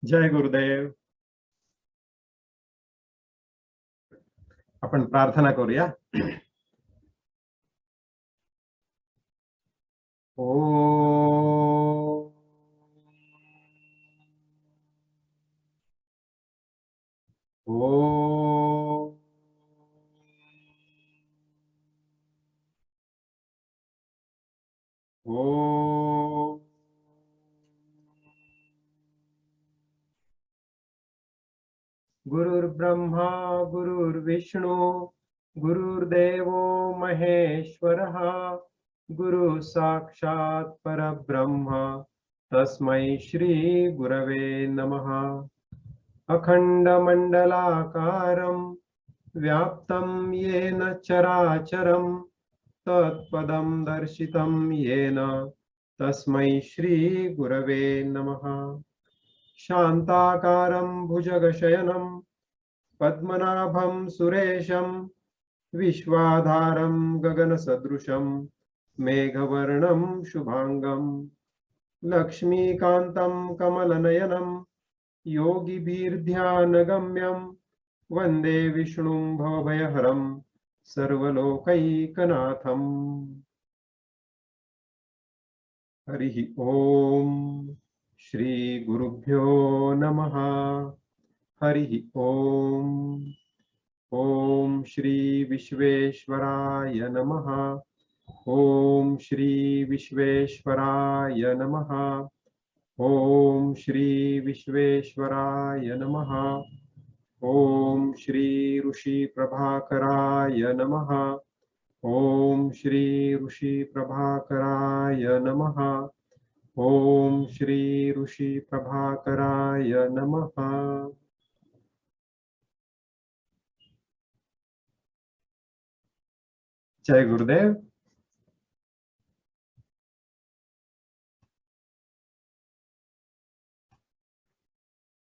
जय गुरुदेव. आपण प्रार्थना करूया. ओ गुरुर्ब्रह्मा गुरुर्विष्णु गुरुर्देवो महेश्वरः गुरु साक्षात् परब्रह्म तस्मै श्री गुरवे नमः. अखंडमंडलाकारं व्याप्तं येन चराचरं तत्पदं दर्शितं येन तस्मै श्री गुरवे नमः. शांताकारं भुजगशयनं पद्मनाभं सुरेशं विश्वाधारं गगनसदृशं मेघवर्णं शुभांगं लक्ष्मीकान्तं कमलनयनं योगिभिर्ध्यानगम्यं वन्दे विष्णुं भवभयहरं सर्वलोकैकनाथं. हरि ओम. श्री गुरुभ्यो नमः. हरि ओम. ओम श्री विश्वेश्वराय नमः. ओम श्री विश्वेश्वराय नमः. ओम श्री विश्वेश्वराय नमः. ओम श्री ऋषि प्रभाकराय नमः. ओम श्री ऋषि प्रभाकराय नमः. ओम श्री ऋषि प्रभाकराय नमः. जय गुरुदेव.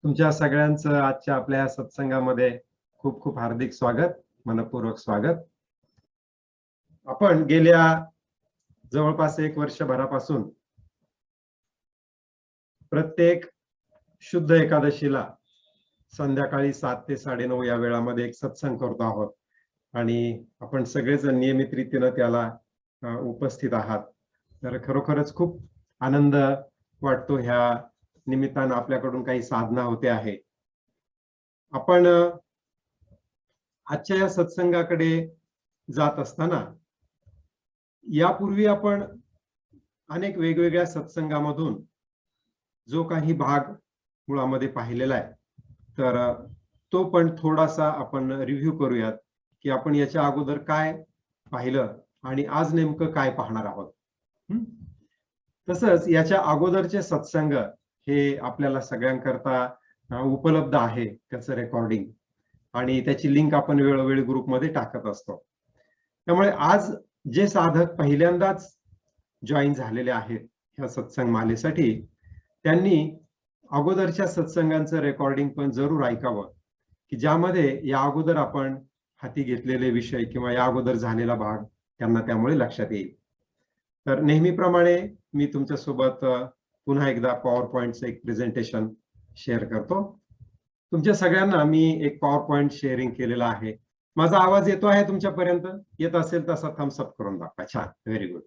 तुमच्या सगळ्यांचं आजच्या आपल्या सत्संगामध्ये खूप खूप हार्दिक स्वागत, मनपूर्वक स्वागत. आपण गेल्या जवळपास 1 वर्षभरापासून प्रत्येक शुद्ध एकादशीला संध्याकाळी 7 ते 9:30 या वेळामध्ये एक सत्संग करतो आहोत आणि आपण सगळेजण नियमित रीतीने त्याला उपस्थित आहात. तर खरोखरच खूप आनंद वाटतो. ह्या निमित्तानं आपल्याकडून काही साधना होते आहे. आपण आजच्या या सत्संगाकडे जात असताना यापूर्वी आपण अनेक वेगवेगळ्या सत्संगामधून जो काही भाग मुळामध्ये पाहिलेला आहे, तर तो पण थोडासा आपण रिव्ह्यू करूयात की आपण याच्या अगोदर काय पाहिलं आणि आज नेमकं काय पाहणार आहोत. तसंच याच्या अगोदरचे सत्संग हे आपल्याला सगळ्यांकरता उपलब्ध आहे, त्याचं रेकॉर्डिंग, आणि त्याची लिंक आपण वेळोवेळी ग्रुपमध्ये टाकत असतो. त्यामुळे आज जे साधक पहिल्यांदाच जॉईन झालेले आहेत ह्या सत्संग मालेसाठी, त्यांनी अगोदरच्या सत्संगांचं रेकॉर्डिंग पण जरूर ऐकावं, की ज्यामध्ये या अगोदर आपण हाती घेतलेले विषय किंवा या अगोदर झालेला भाग त्यांना त्यामुळे लक्षात येईल. तर नेहमीप्रमाणे मी तुमच्यासोबत पुन्हा एकदा पॉवर पॉइंटचं एक प्रेझेंटेशन शेअर करतो. तुमच्या सगळ्यांना मी एक पॉवर पॉइंट शेअरिंग केलेला आहे. माझा आवाज येतो आहे तुमच्यापर्यंत? येत असेल तसा थम्स अप करून दाखवा. छान, व्हेरी गुड.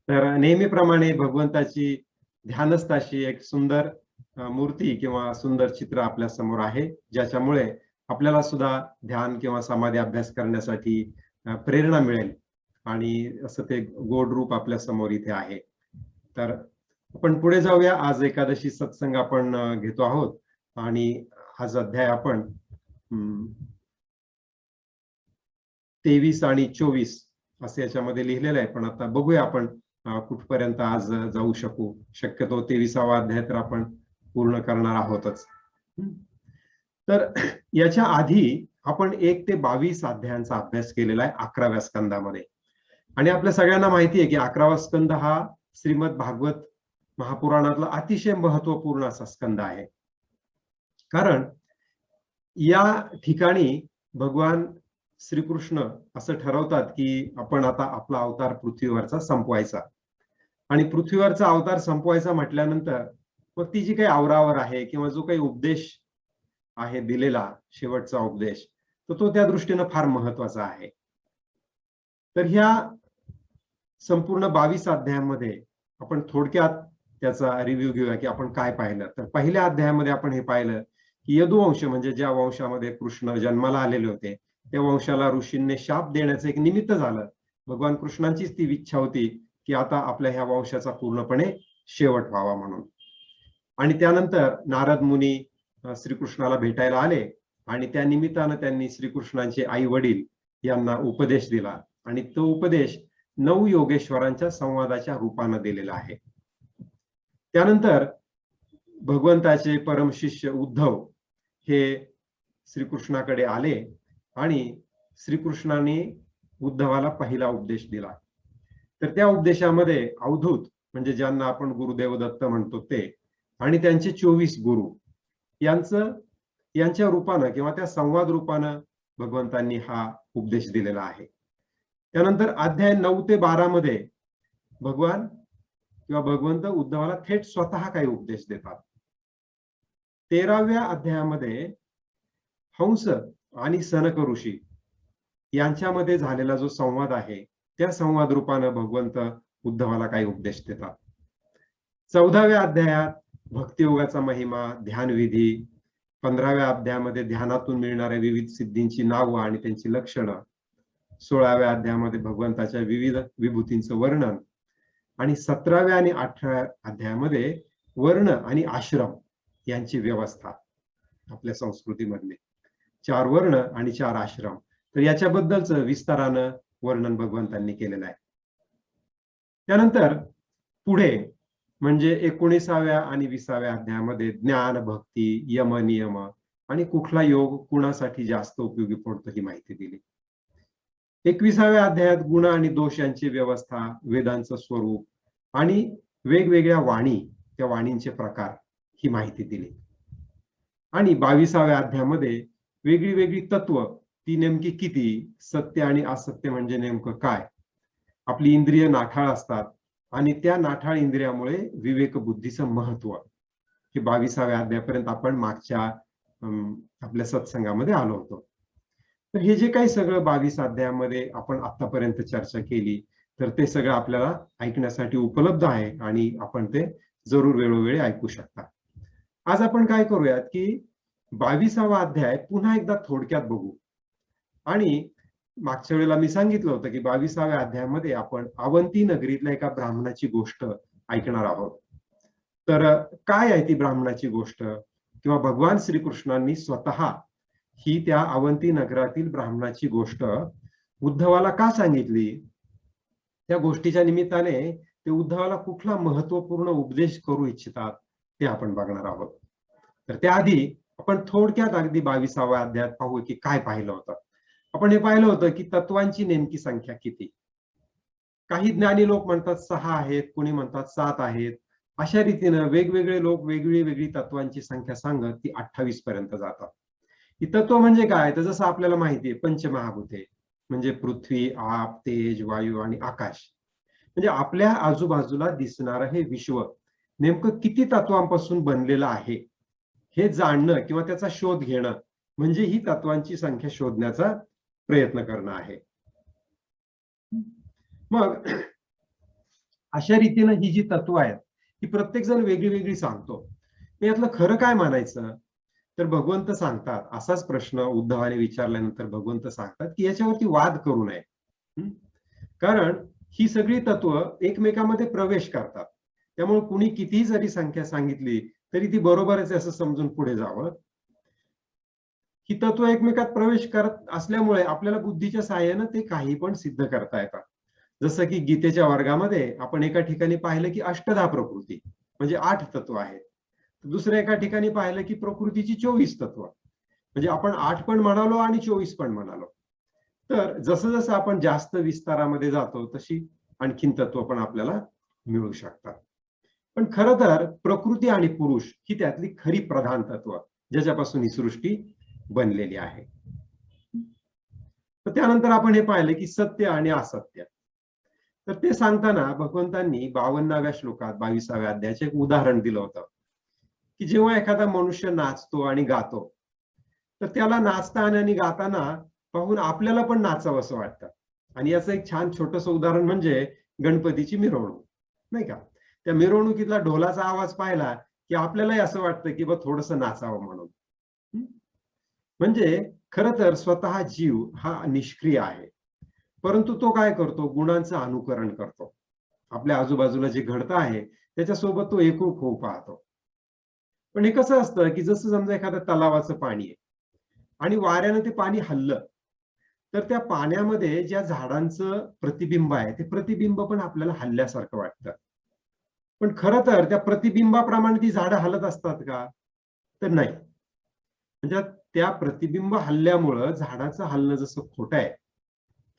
तर नेहमीप्रमाणे भगवंताची ध्यानस्थ अशी एक सुंदर मूर्ती किंवा सुंदर चित्र आपल्या समोर आहे, ज्याच्यामुळे आपल्याला सुद्धा ध्यान किंवा समाधी अभ्यास करण्यासाठी प्रेरणा मिळेल आणि असं ते गोड रूप आपल्या समोर इथे आहे. तर आपण पुढे जाऊया. आज एकादशी सत्संग आपण घेतो आहोत आणि आज अध्याय आपण 23 आणि 24 असे याच्यामध्ये लिहिलेलं आहे, पण आता बघूया आपण कुठपर्यंत आज जाऊ शकू. शक्यतो 23वा अध्याय तर आपण पूर्ण करणार आहोतच. तर याच्या आधी आपण 1 ते 22 अध्यायांचा अभ्यास केलेला आहे 11व्या स्कंदामध्ये. आणि आपल्या सगळ्यांना माहिती आहे की 11वा स्कंद हा श्रीमद भागवत महापुराणातला अतिशय महत्वपूर्ण असा स्कंद आहे. कारण या ठिकाणी भगवान श्रीकृष्ण असं ठरवतात की आपण आता आपला अवतार पृथ्वीवरचा संपवायचा, आणि पृथ्वीवरचा अवतार संपवायचा म्हटल्यानंतर मग ती जी काही आवरावर आहे किंवा जो काही उपदेश आहे दिलेला शेवटचा उपदेश, तर तो त्या दृष्टीनं फार महत्वाचा आहे. तर ह्या संपूर्ण 22 अध्यायांमध्ये आपण थोडक्यात त्याचा रिव्ह्यू घेऊया की आपण काय पाहिलं. तर पहिल्या अध्यायामध्ये आपण हे पाहिलं की यदुवंश म्हणजे ज्या वंशामध्ये कृष्ण जन्माला आलेले होते, त्या वंशाला ऋषींनी शाप देण्याचं एक निमित्त झालं. भगवान कृष्णांचीच ती इच्छा होती की आता आपल्या ह्या वंशाचा पूर्णपणे शेवट व्हावा म्हणून. आणि त्यानंतर नारद मुनी श्रीकृष्णाला भेटायला आले आणि त्या निमित्तानं त्यांनी श्रीकृष्णांचे आई वडील यांना उपदेश दिला आणि तो उपदेश 9 योगेश्वरांच्या संवादाच्या रूपानं दिलेला आहे. त्यानंतर भगवंताचे परमशिष्य उद्धव हे श्रीकृष्णाकडे आले आणि श्रीकृष्णाने उद्धवाला पहिला उपदेश दिला. तर त्या उपदेशामध्ये अवधूत म्हणजे ज्यांना आपण गुरुदेव दत्त म्हणतो ते आणि त्यांचे 24 गुरु यांच्या रूपानं किंवा त्या संवाद रूपानं भगवंतांनी हा उपदेश दिलेला आहे. त्यानंतर अध्याय 9 ते 12 मध्ये भगवान किंवा भगवंत उद्धवाला थेट स्वतः काही उपदेश देतात. 13व्या अध्यायामध्ये हंस आणि सनक ऋषी यांच्यामध्ये झालेला जो संवाद आहे त्या संवाद रूपानं भगवंत उद्धवाला काही उपदेश देतात. 14व्या अध्यायात भक्तियोगाचा महिमा, ध्यानविधी, 15व्या अध्यायामध्ये ध्यानातून मिळणाऱ्या विविध सिद्धींची नावं आणि त्यांची लक्षणं, 16व्या अध्यायामध्ये भगवंताच्या विविध विभूतींचं वर्णन आणि 17व्या आणि 18व्या अध्यायामध्ये वर्ण आणि आश्रम यांची व्यवस्था. आपल्या संस्कृतीमधले 4 वर्ण आणि 4 आश्रम, तर याच्याबद्दलचं विस्तारानं वर्णन भगवंतांनी केलेलं आहे. त्यानंतर पुढे म्हणजे 19व्या आणि 20व्या अध्यायामध्ये ज्ञान, भक्ती, यम, नियम आणि कुठला योग कुणासाठी जास्त उपयोगी पडतो ही माहिती दिली. 21व्या अध्यायात गुण आणि दोष यांची व्यवस्था, वेदांचं स्वरूप आणि वेगवेगळ्या वाणी, त्या वाणींचे प्रकार ही माहिती दिली. आणि 22व्या अध्यायामध्ये वेगळी वेगळी तत्व, ती नेमकी किती, सत्य आणि असत्य म्हणजे नेमकं काय, आपली इंद्रिय नाठाळ असतात आणि त्या नाठाळ इंद्रियामुळे विवेक बुद्धीचं महत्व, हे 22व्या अध्यायापर्यंत आपण मागच्या आपल्या सत्संगामध्ये आलो होतो. तर हे जे काही सगळं 22 अध्यायामध्ये आपण आतापर्यंत चर्चा केली, तर ते सगळं आपल्याला ऐकण्यासाठी उपलब्ध आहे आणि आपण ते जरूर वेळोवेळी ऐकू शकता. आज आपण काय करूयात की 22वा अध्याय पुन्हा एकदा थोडक्यात बघू. आणि मागच्या वेळेला मी सांगितलं होतं की 22व्या अध्यायामध्ये आपण अवंती नगरीतल्या एका ब्राह्मणाची गोष्ट ऐकणार आहोत. तर काय आहे ती ब्राह्मणाची गोष्ट, किंवा भगवान श्रीकृष्णांनी स्वतः ही त्या अवंती नगरातील ब्राह्मणाची गोष्ट उद्धवाला का सांगितली, त्या गोष्टीच्या निमित्ताने ते उद्धवाला कुठला महत्वपूर्ण उपदेश करू इच्छितात ते आपण बघणार आहोत. तर त्याआधी आपण थोडक्यात अगदी 22व्या अध्यायात पाहू की काय पाहिलं होतं. आपण हे पाहिलं होतं की तत्वांची नेमकी संख्या किती. काही ज्ञानी लोक म्हणतात 6 आहेत, कोणी म्हणतात 7 आहेत. अशा रीतीनं वेगवेगळे लोक वेगळी तत्वांची संख्या सांगत ती 28 पर्यंत जातात. ही तत्व म्हणजे काय, तर जसं आपल्याला माहिती आहे पंचमहाभूते म्हणजे पृथ्वी, आप, तेज, वायू आणि आकाश. म्हणजे आपल्या आजूबाजूला दिसणारं हे विश्व नेमकं किती तत्वांपासून बनलेलं आहे हे जाणणं किंवा त्याचा शोध घेणं म्हणजे ही तत्वांची संख्या शोधण्याचा प्रयत्न करणं आहे. मग अशा रीतीनं ही जी तत्व आहेत ही प्रत्येक जण वेगळी सांगतो. यातलं खरं काय मानायचं, तर भगवंत सांगतात, असाच प्रश्न उद्धवाने विचारल्यानंतर भगवंत सांगतात की याच्यावरती वाद करू नये. कारण ही सगळी तत्व एकमेकांमध्ये प्रवेश करतात. त्यामुळे कुणी कितीही जरी संख्या सांगितली तरी ती बरोबरच असं समजून पुढे जावं. ही तत्व एकमेकात प्रवेश करत असल्यामुळे आपल्याला बुद्धीच्या सहाय्यानं ते काही पण सिद्ध करता येतात. जसं की गीतेच्या वर्गामध्ये आपण एका ठिकाणी पाहिलं की अष्टधा प्रकृती म्हणजे 8 तत्व आहेत. दुसऱ्या एका ठिकाणी पाहिलं की प्रकृतीची 24 तत्व, म्हणजे आपण 8 पण म्हणालो आणि 24 पण म्हणालो. तर जसं जसं आपण जास्त विस्तारामध्ये जातो तशी आणखीन तत्व पण आपल्याला मिळू शकतात. पण खरं तर प्रकृती आणि पुरुष ही त्यातली खरी प्रधान तत्व ज्याच्यापासून ही सृष्टी बनलेली आहे. तर त्यानंतर आपण हे पाहिलं की सत्य आणि असत्य. तर ते सांगताना भगवंतांनी 52व्या श्लोकात 22व्या अध्यायाचे एक उदाहरण दिलं होतं की जेव्हा एखादा मनुष्य नाचतो आणि गातो, तर त्याला नाचताना आणि गाताना पाहून आपल्याला पण नाचावं असं वाटतं. आणि याचं एक छान छोटंसं उदाहरण म्हणजे गणपतीची मिरवणूक, नाही का? त्या मिरवणुकीतला ढोलाचा आवाज पाहिला की आपल्यालाही असं वाटतं की बा थोडंसं नाचावं म्हणून. हं? म्हणजे खरं तर स्वतः जीव हा निष्क्रिय आहे. परंतु तो काय करतो? गुणांचं अनुकरण करतो. आपल्या आजूबाजूला जे घडतं आहे, त्याच्यासोबत तो एकरूप होऊ पाहतो. पण हे कसं असतं, की जसं समजा एखाद्या तलावाचं पाणी आहे आणि वाऱ्यानं ते पाणी हललं, तर त्या पाण्यामध्ये ज्या झाडांचं प्रतिबिंब आहे, ते प्रतिबिंब पण आपल्याला हलल्यासारखं वाटतं. पण खरं तर त्या प्रतिबिंबाप्रमाणे ती झाडं हलत असतात का? तर नाही. म्हणजे त्या प्रतिबिंब हलल्यामुळं झाडाचं हलणं जसं खोटं आहे,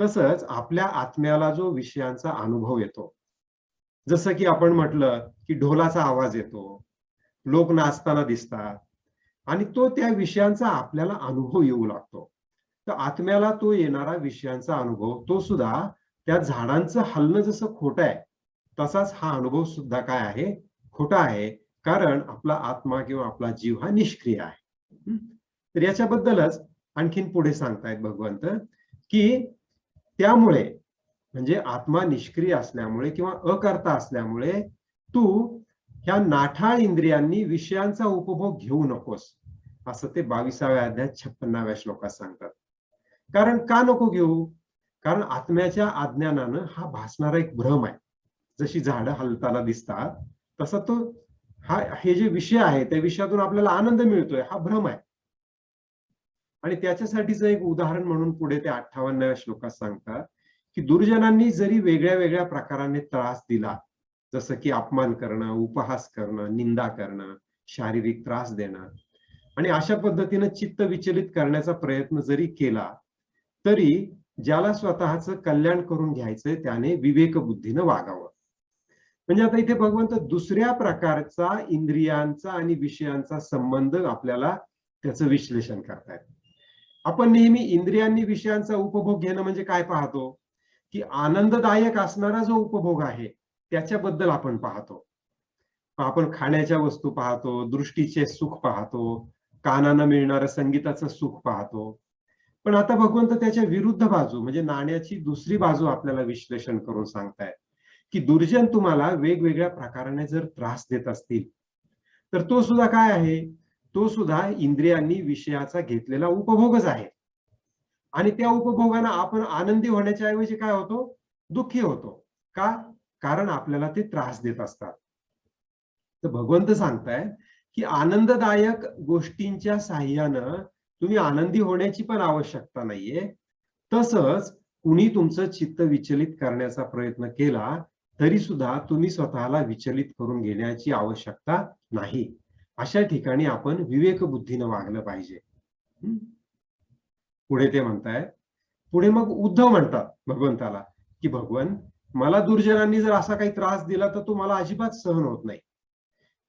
तसंच आपल्या आत्म्याला जो विषयांचा अनुभव येतो. जसं की आपण म्हटलं, की ढोलाचा आवाज येतो, लोक नाचताना दिसतात आणि तो त्या विषयांचा आपल्याला अनुभव येऊ लागतो. तर आत्म्याला तो येणारा विषयांचा अनुभव, तो सुद्धा त्या झाडांचं हलणं जसं खोटं आहे, तसाच हा अनुभव सुद्धा काय आहे? खोटा आहे. कारण आपला आत्मा किंवा आपला जीव हा निष्क्रिय आहे. हं. तर याच्याबद्दलच आणखीन पुढे सांगतायत भगवंत, की त्यामुळे म्हणजे आत्मा निष्क्रिय असल्यामुळे किंवा अकर्ता असल्यामुळे तू ह्या नाठाळ इंद्रियांनी विषयांचा उपभोग घेऊ नकोस, असं ते 22व्या अध्यायात 56व्या श्लोकात सांगतात. कारण का नको घेऊ? कारण आत्म्याच्या अज्ञानानं हा भासणारा एक भ्रम आहे. जशी झाडं हलताना दिसतात, तसा तो हे जे विषय आहे, त्या विषयातून आपल्याला आनंद मिळतोय, हा भ्रम आहे. आणि त्याच्यासाठीचं एक उदाहरण म्हणून पुढे ते 58व्या श्लोकात सांगतात, की दुर्जनांनी जरी वेगळ्या-वेगळ्या प्रकाराने त्रास दिला, जसं की अपमान करणं, उपहास करणं, निंदा करणं, शारीरिक त्रास देणं आणि अशा पद्धतीनं चित्त विचलित करण्याचा प्रयत्न जरी केला, तरी ज्याला स्वतःचं कल्याण करून घ्यायचंय त्याने विवेकबुद्धीनं वागावं. म्हणजे आता इथे भगवंत दुसऱ्या प्रकारचा इंद्रियांचा आणि विषयांचा संबंध आपल्याला त्याचं विश्लेषण करतायत. आपण नेहमी इंद्रियांनी विषयांचा उपभोग घेणं म्हणजे काय पाहतो? की आनंददायक असणारा जो उपभोग आहे, त्याच्याबद्दल आपण पाहतो. आपण खाण्याच्या वस्तू पाहतो, दृष्टीचे सुख पाहतो, कानानं मिळणारं संगीताचं सुख पाहतो. पण आता भगवंत त्याच्या विरुद्ध बाजू म्हणजे नाण्याची दुसरी बाजू आपल्याला विश्लेषण करून सांगतायत, की दुर्जन तुम्हाला वेगवेगळ्या प्रकाराने जर त्रास देत असतील, तर तो सुद्धा काय आहे? तो सुद्धा इंद्रियांनी विषयाचा घेतलेला उपभोगच आहे. आणि त्या उपभोगानं आपण आनंदी होण्याच्या ऐवजी काय होतो? दुःखी होतो. का? कारण आपल्याला ते त्रास देत असतात. तर भगवंत सांगतायत, की आनंददायक गोष्टींच्या साहाय्यानं तुम्ही आनंदी होण्याची पण आवश्यकता नाहीये. तसंच कुणी तुमचं चित्त विचलित करण्याचा प्रयत्न केला, तरी सुद्धा तुम्ही स्वतःला विचलित करून घेण्याची आवश्यकता नाही. अशा ठिकाणी आपण विवेकबुद्धीनं वागलं पाहिजे. हं. पुढे ते म्हणतायत, पुढे मग उद्धव म्हणतात भगवंताला, की "भगवन, मला दुर्जनांनी जर असा काही त्रास दिला, तर तो मला अजिबात सहन होत नाही.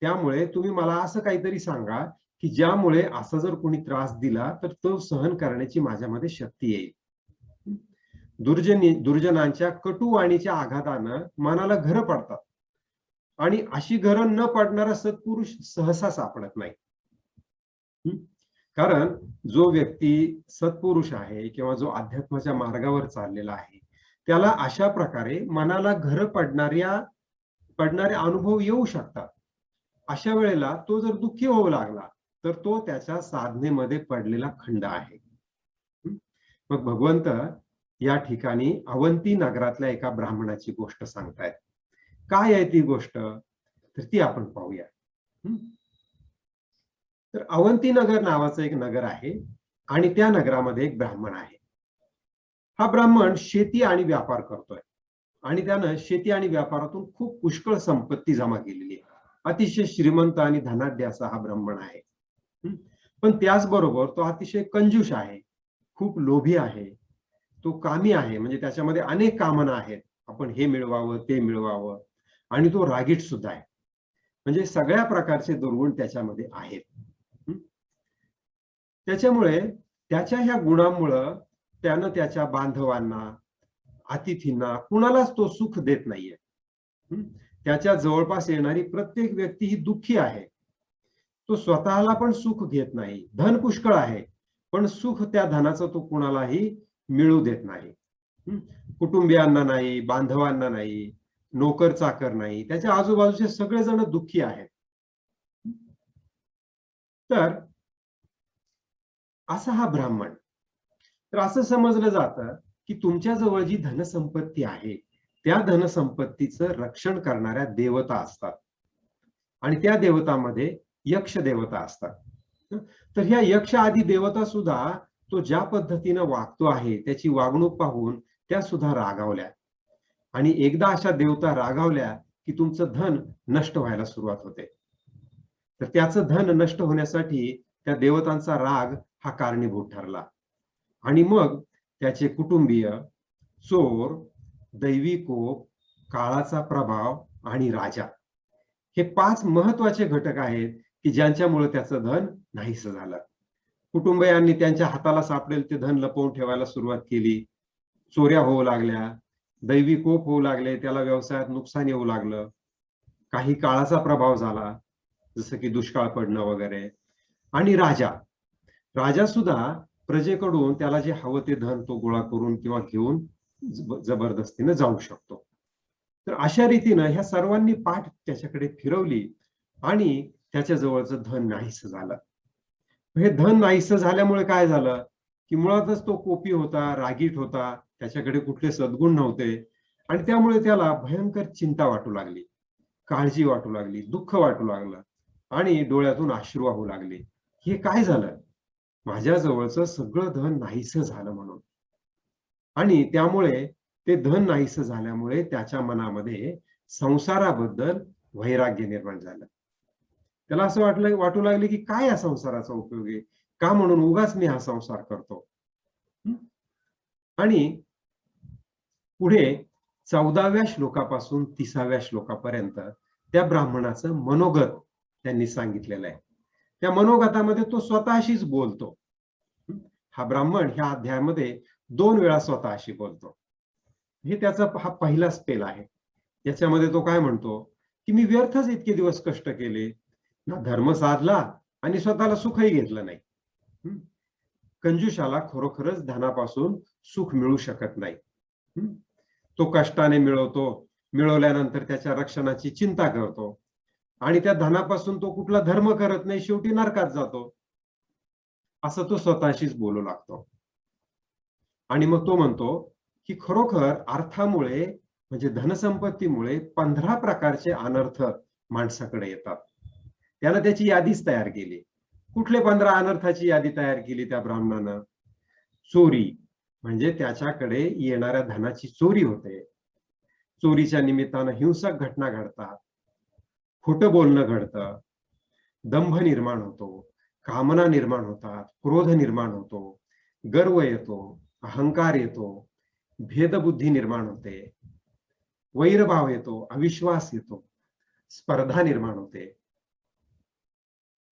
त्यामुळे तुम्ही मला असं काहीतरी सांगा, की ज्यामुळे असा जर कोणी त्रास दिला, तर तो सहन करण्याची माझ्यामध्ये शक्ती येईल." हं. दुर्जनांच्या कटू वाणीच्या आघातानं मनाला घरं पडतात आणि अशी घरं न पडणारा सत्पुरुष सहसा सापडत नाही. हं. कारण जो व्यक्ती सत्पुरुष आहे किंवा जो अध्यात्माच्या मार्गावर चाललेला आहे, त्याला अशा प्रकारे मनाला घरं पडणारे अनुभव येऊ शकतात. अशा वेळेला तो जर दुःखी होऊ लागला, तर तो त्याच्या साधनेमध्ये पडलेला खंड आहे. हं. मग भगवंत या ठिकाणी अवंती नगरातल्या एका ब्राह्मणाची गोष्ट सांगतायत. काय आहे ती गोष्ट? तर ती आपण पाहूया. हं. तर अवंतीनगर नावाचं एक नगर आहे आणि त्या नगरामध्ये एक ब्राह्मण आहे. हा ब्राह्मण शेती आणि व्यापार करतोय आणि त्यानं शेती आणि व्यापारातून खूप पुष्कळ संपत्ती जमा केलेली आहे. अतिशय श्रीमंत आणि धनाढ्य असा हा ब्राह्मण आहे. हं. पण त्याचबरोबर तो अतिशय कंजूष आहे, खूप लोभी आहे, तो कामी आहे म्हणजे त्याच्यामध्ये अनेक कामना आहेत. आपण हे मिळवावं, ते मिळवावं आणि तो रागीट सुद्धा आहे. म्हणजे सगळ्या प्रकारचे दुर्गुण त्याच्यामध्ये आहेत. हं. त्याच्यामुळे त्याच्या ह्या गुणांमुळं त्यानं त्याच्या बांधवांना, अतिथींना कुणालाच तो सुख देत नाहीये. हं. त्याच्या जवळपास येणारी प्रत्येक व्यक्ती ही दुःखी आहे. तो स्वतःला पण सुख घेत नाही. धन पुष्कळ आहे, पण सुख त्या धनाचं तो कुणालाही मिळू देत नाही. कुटुंबियांना नाही, बांधवांना नाही, नोकर चाकर नाही, त्याच्या आजूबाजूचे सगळेजण दुःखी आहेत. तर असा हा ब्राह्मण. तर असं समजलं जातं की तुमच्या जवळ जी धनसंपत्ती आहे, त्या धनसंपत्तीचं रक्षण करणाऱ्या देवता असतात आणि त्या देवतामध्ये यक्ष देवता असतात. तर ह्या यक्ष आदी देवता सुद्धा तो ज्या पद्धतीनं वागतो आहे, त्याची वागणूक पाहून त्या सुद्धा रागावल्या आणि एकदा अशा देवता रागावल्या की तुमचं धन नष्ट व्हायला सुरुवात होते. तर त्याचं धन नष्ट होण्यासाठी त्या देवतांचा राग हा कारणीभूत ठरला आणि मग त्याचे कुटुंबीय, चोर, दैवी कोप, काळाचा प्रभाव आणि राजा हे 5 महत्वाचे घटक आहेत की ज्यांच्यामुळे त्याचं धन नाहीसं झालं. कुटुंबियांनी त्यांच्या हाताला सापडेल ते धन लपवून ठेवायला सुरुवात केली. चोऱ्या होऊ लागल्या, दैवी कोप होऊ लागले, त्याला व्यवसायात नुकसान येऊ लागलं. काही काळाचा प्रभाव झाला, जसं की दुष्काळ पडणं वगैरे. आणि राजा, राजा सुद्धा प्रजेकडून त्याला जे हवं ते धन तो गोळा करून किंवा घेऊन जबरदस्तीने जाऊ शकतो. तर अशा रीतीनं ह्या सर्वांनी पाठ त्याच्याकडे फिरवली आणि त्याच्या जवळचं धन नाहीसं झालं. हे धन नाहीसं झाल्यामुळे काय झालं की मुळातच तो कोपी होता, रागीट होता, त्याच्याकडे कुठले सद्गुण नव्हते आणि त्यामुळे त्याला भयंकर चिंता वाटू लागली, काळजी वाटू लागली, दुःख वाटू लागलं आणि डोळ्यातून अश्रू वाहू लागले. हे काय झालं? माझ्या जवळचं सगळं धन नाहीसं झालं म्हणून. आणि त्यामुळे ते धन नाहीसं झाल्यामुळे त्याच्या मनामध्ये संसाराबद्दल वैराग्य निर्माण झालं. त्याला असं वाटू लागले की काय या संसाराचा उपयोग आहे? का म्हणून उगाच मी हा संसार करतो. आणि पुढे 14व्या श्लोकापासून 30व्या श्लोकापर्यंत त्या ब्राह्मणाचं मनोगत त्यांनी सांगितलेलं आहे. त्या मनोगतामध्ये तो स्वतःशीच बोलतो. हा ब्राह्मण ह्या अध्यायामध्ये 2 वेळा स्वतःशी बोलतो. हे त्याचा हा पहिला स्पेल आहे. याच्यामध्ये तो काय म्हणतो की मी व्यर्थच इतके दिवस कष्ट केले, ना धर्म साधला आणि स्वतःला सुखही घेतलं नाही. कंजूषाला खरोखरच धनापासून सुख मिळू शकत नाही. तो कष्टाने मिळवतो, मिळवल्यानंतर त्याच्या रक्षणाची चिंता करतो आणि त्या धनापासून तो कुठला धर्म करत नाही, शेवटी नरकात जातो. असं तो स्वतःशीच बोलू लागतो. आणि मग तो म्हणतो की खरोखर अर्थामुळे म्हणजे धनसंपत्तीमुळे 15 प्रकारचे अनर्थ माणसाकडे येतात. त्यानं त्याची यादीच तयार केली. कुठले 15 अनर्थाची यादी तयार केली त्या ब्राह्मणानं? चोरी, म्हणजे त्याच्याकडे येणाऱ्या धनाची चोरी होते. चोरीच्या निमित्तानं हिंसक घटना घडतात, खोटं बोलणं घडतं, दंभ निर्माण होतो, कामना निर्माण होतात, क्रोध निर्माण होतो, गर्व येतो, अहंकार येतो, भेदबुद्धी निर्माण होते, वैरभाव येतो, अविश्वास येतो, स्पर्धा निर्माण होते.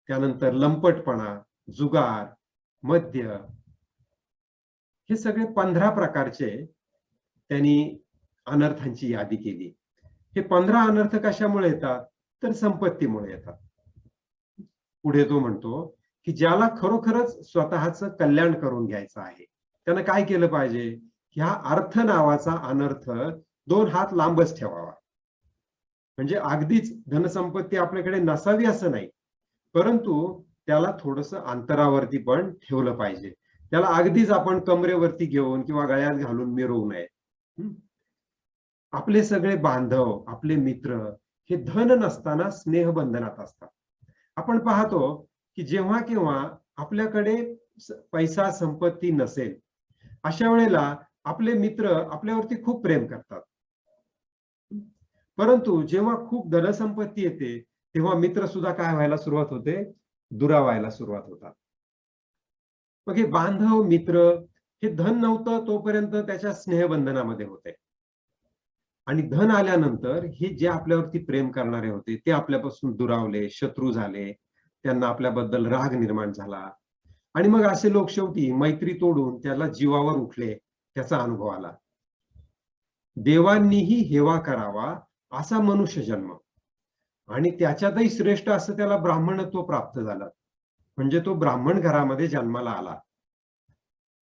त्यानंतर लंपटपणा, जुगार, मद्य, हे सगळे 15 प्रकारचे त्यांनी अनर्थांची यादी केली. हे 15 अनर्थ कशामुळे येतात? तर संपत्तीमुळे येतात. पुढे तो म्हणतो की ज्याला खरोखरच स्वतःचं कल्याण करून घ्यायचं आहे, त्यानं काय केलं पाहिजे? ह्या अर्थ नावाचा अनर्थ 2 हात लांबच ठेवावा. म्हणजे अगदीच धनसंपत्ती आपल्याकडे नसावी असं नाही, परंतु त्याला थोडंसं अंतरावरती पण ठेवलं पाहिजे. त्याला अगदीच आपण कमरेवरती घेऊन किंवा गळ्यात घालून मिरवू नये. आपले सगळे बांधव, आपले मित्र हे धन नसताना स्नेहबंधनात असतात. आपण पाहतो की जेव्हा केव्हा आपल्याकडे पैसा संपत्ती नसेल, अशा वेळेला आपले मित्र आपल्यावरती खूप प्रेम करतात. परंतु जेव्हा खूप धनसंपत्ती येते, तेव्हा मित्र सुद्धा काय व्हायला सुरुवात होते? दुरावायला सुरुवात होतात. मग हे बांधव, मित्र हे धन नव्हतं तोपर्यंत त्याच्या स्नेहबंधनामध्ये होते. आणि धन आल्यानंतर हे जे आपल्यावरती प्रेम करणारे होते ते आपल्यापासून दुरावले, शत्रू झाले, त्यांना आपल्याबद्दल राग निर्माण झाला आणि मग असे लोक शेवटी मैत्री तोडून त्याला जीवावर उठले, त्याचा अनुभव आला. देवांनीही हेवा करावा असा मनुष्य जन्म आणि त्याच्यातही श्रेष्ठ असं त्याला ब्राह्मणत्व प्राप्त झालं, म्हणजे तो ब्राह्मण घरामध्ये जन्माला आला.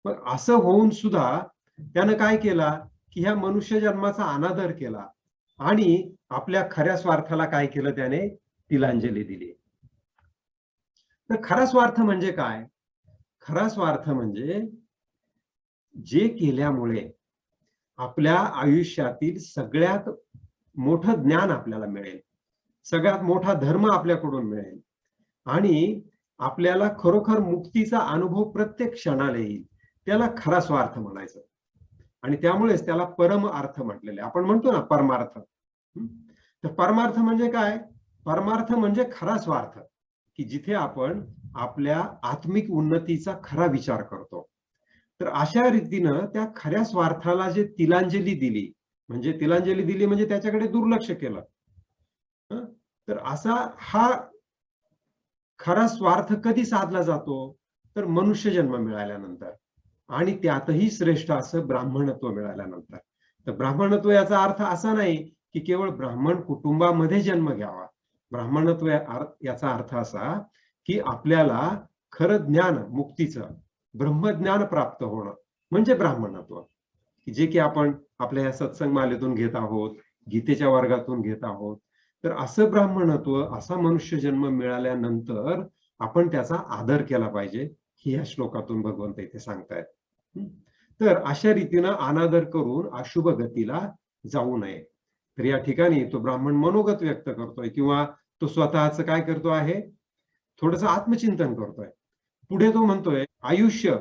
मग असं होऊन सुद्धा त्यानं काय केला, की ह्या मनुष्य जन्माचा अनादर केला आणि आपल्या खऱ्या स्वार्थाला काय केलं त्याने, तिलांजली दिली. तर खरा स्वार्थ म्हणजे काय? खरा स्वार्थ म्हणजे जे केल्यामुळे आपल्या आयुष्यातील सगळ्यात मोठं ज्ञान आपल्याला मिळेल, सगळ्यात मोठा धर्म आपल्याकडून मिळेल आणि आपल्याला खरोखर मुक्तीचा अनुभव प्रत्येक क्षणाला येईल, त्याला खरा स्वार्थ म्हणायचं. आणि त्यामुळेच त्याला परम अर्थ म्हटलेले. आपण म्हणतो ना परमार्थ. तर परमार्थ म्हणजे काय? परमार्थ म्हणजे खरा स्वार्थ, की जिथे आपण आपल्या आत्मिक उन्नतीचा खरा विचार करतो. तर अशा रीतीनं त्या खऱ्या स्वार्थाला जे तिलांजली दिली, म्हणजे तिलांजली दिली म्हणजे त्याच्याकडे दुर्लक्ष केलं. तर असा हा खरा स्वार्थ कधी साधला जातो? तर मनुष्य जन्म मिळाल्यानंतर आणि त्यातही श्रेष्ठ असं ब्राह्मणत्व मिळाल्यानंतर. तर ब्राह्मणत्व याचा अर्थ असा नाही की केवळ ब्राह्मण कुटुंबामध्ये जन्म घ्यावा. ब्राह्मणत्व याचा अर्थ असा की आपल्याला खरं ज्ञान मुक्तीचं ब्रह्मज्ञान प्राप्त होणं म्हणजे ब्राह्मणत्व, जे की आपण आपल्या या सत्संग मालेतून घेत आहोत, गीतेच्या वर्गातून घेत आहोत. तर असं ब्राह्मणत्व, असा मनुष्य जन्म मिळाल्यानंतर आपण त्याचा आदर केला पाहिजे, ही या श्लोकातून भगवंत इथे सांगतायत. तर अशा रीतीनं अनादर करून अशुभ गतीला जाऊ नये. तर या ठिकाणी तो ब्राह्मण मनोगत व्यक्त करतोय किंवा तो स्वतःच काय करतो आहे, थोडंसं आत्मचिंतन करतोय. पुढे तो म्हणतोय, आयुष्य,